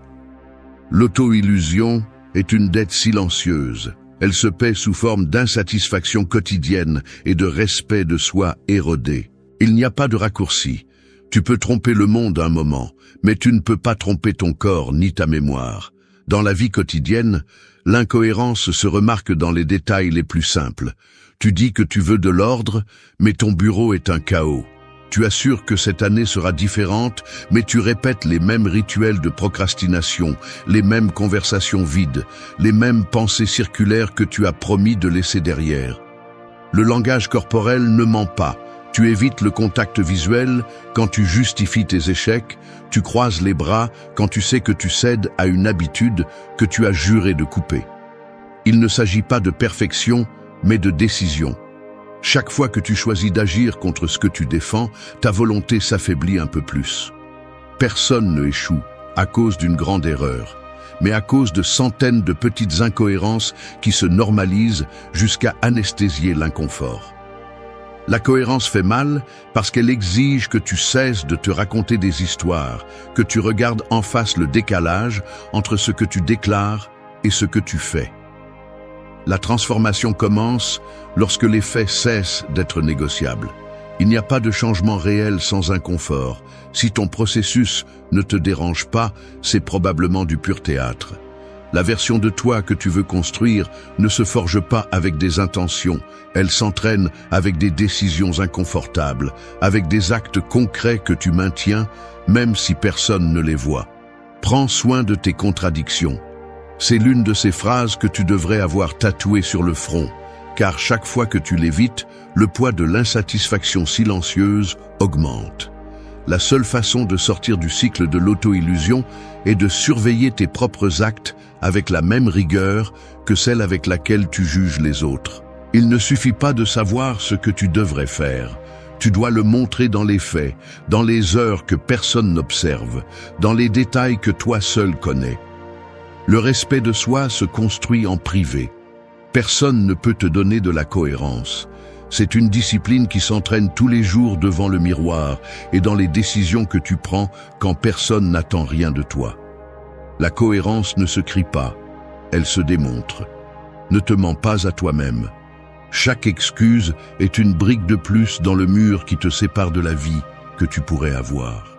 L'auto-illusion est une dette silencieuse. Elle se paie sous forme d'insatisfaction quotidienne et de respect de soi érodé. Il n'y a pas de raccourci. Tu peux tromper le monde un moment, mais tu ne peux pas tromper ton corps ni ta mémoire. Dans la vie quotidienne, l'incohérence se remarque dans les détails les plus simples. Tu dis que tu veux de l'ordre, mais ton bureau est un chaos. Tu assures que cette année sera différente, mais tu répètes les mêmes rituels de procrastination, les mêmes conversations vides, les mêmes pensées circulaires que tu as promis de laisser derrière. Le langage corporel ne ment pas. Tu évites le contact visuel quand tu justifies tes échecs, tu croises les bras quand tu sais que tu cèdes à une habitude que tu as juré de couper. Il ne s'agit pas de perfection, mais de décision. Chaque fois que tu choisis d'agir contre ce que tu défends, ta volonté s'affaiblit un peu plus. Personne ne échoue à cause d'une grande erreur, mais à cause de centaines de petites incohérences qui se normalisent jusqu'à anesthésier l'inconfort. La cohérence fait mal parce qu'elle exige que tu cesses de te raconter des histoires, que tu regardes en face le décalage entre ce que tu déclares et ce que tu fais. La transformation commence lorsque les faits cessent d'être négociables. Il n'y a pas de changement réel sans inconfort. Si ton processus ne te dérange pas, c'est probablement du pur théâtre. La version de toi que tu veux construire ne se forge pas avec des intentions, elle s'entraîne avec des décisions inconfortables, avec des actes concrets que tu maintiens, même si personne ne les voit. Prends soin de tes contradictions. C'est l'une de ces phrases que tu devrais avoir tatouée sur le front, car chaque fois que tu l'évites, le poids de l'insatisfaction silencieuse augmente. La seule façon de sortir du cycle de l'auto-illusion est de surveiller tes propres actes avec la même rigueur que celle avec laquelle tu juges les autres. Il ne suffit pas de savoir ce que tu devrais faire. Tu dois le montrer dans les faits, dans les heures que personne n'observe, dans les détails que toi seul connais. Le respect de soi se construit en privé. Personne ne peut te donner de la cohérence. C'est une discipline qui s'entraîne tous les jours devant le miroir et dans les décisions que tu prends quand personne n'attend rien de toi. La cohérence ne se crie pas, elle se démontre. Ne te mens pas à toi-même. Chaque excuse est une brique de plus dans le mur qui te sépare de la vie que tu pourrais avoir.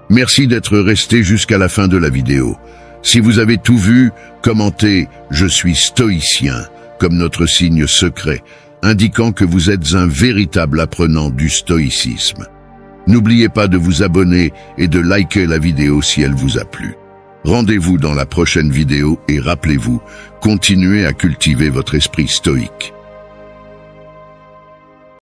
Merci d'être resté jusqu'à la fin de la vidéo. Si vous avez tout vu, commentez « Je suis stoïcien » comme notre signe secret, indiquant que vous êtes un véritable apprenant du stoïcisme. N'oubliez pas de vous abonner et de liker la vidéo si elle vous a plu. Rendez-vous dans la prochaine vidéo et rappelez-vous, continuez à cultiver votre esprit stoïque.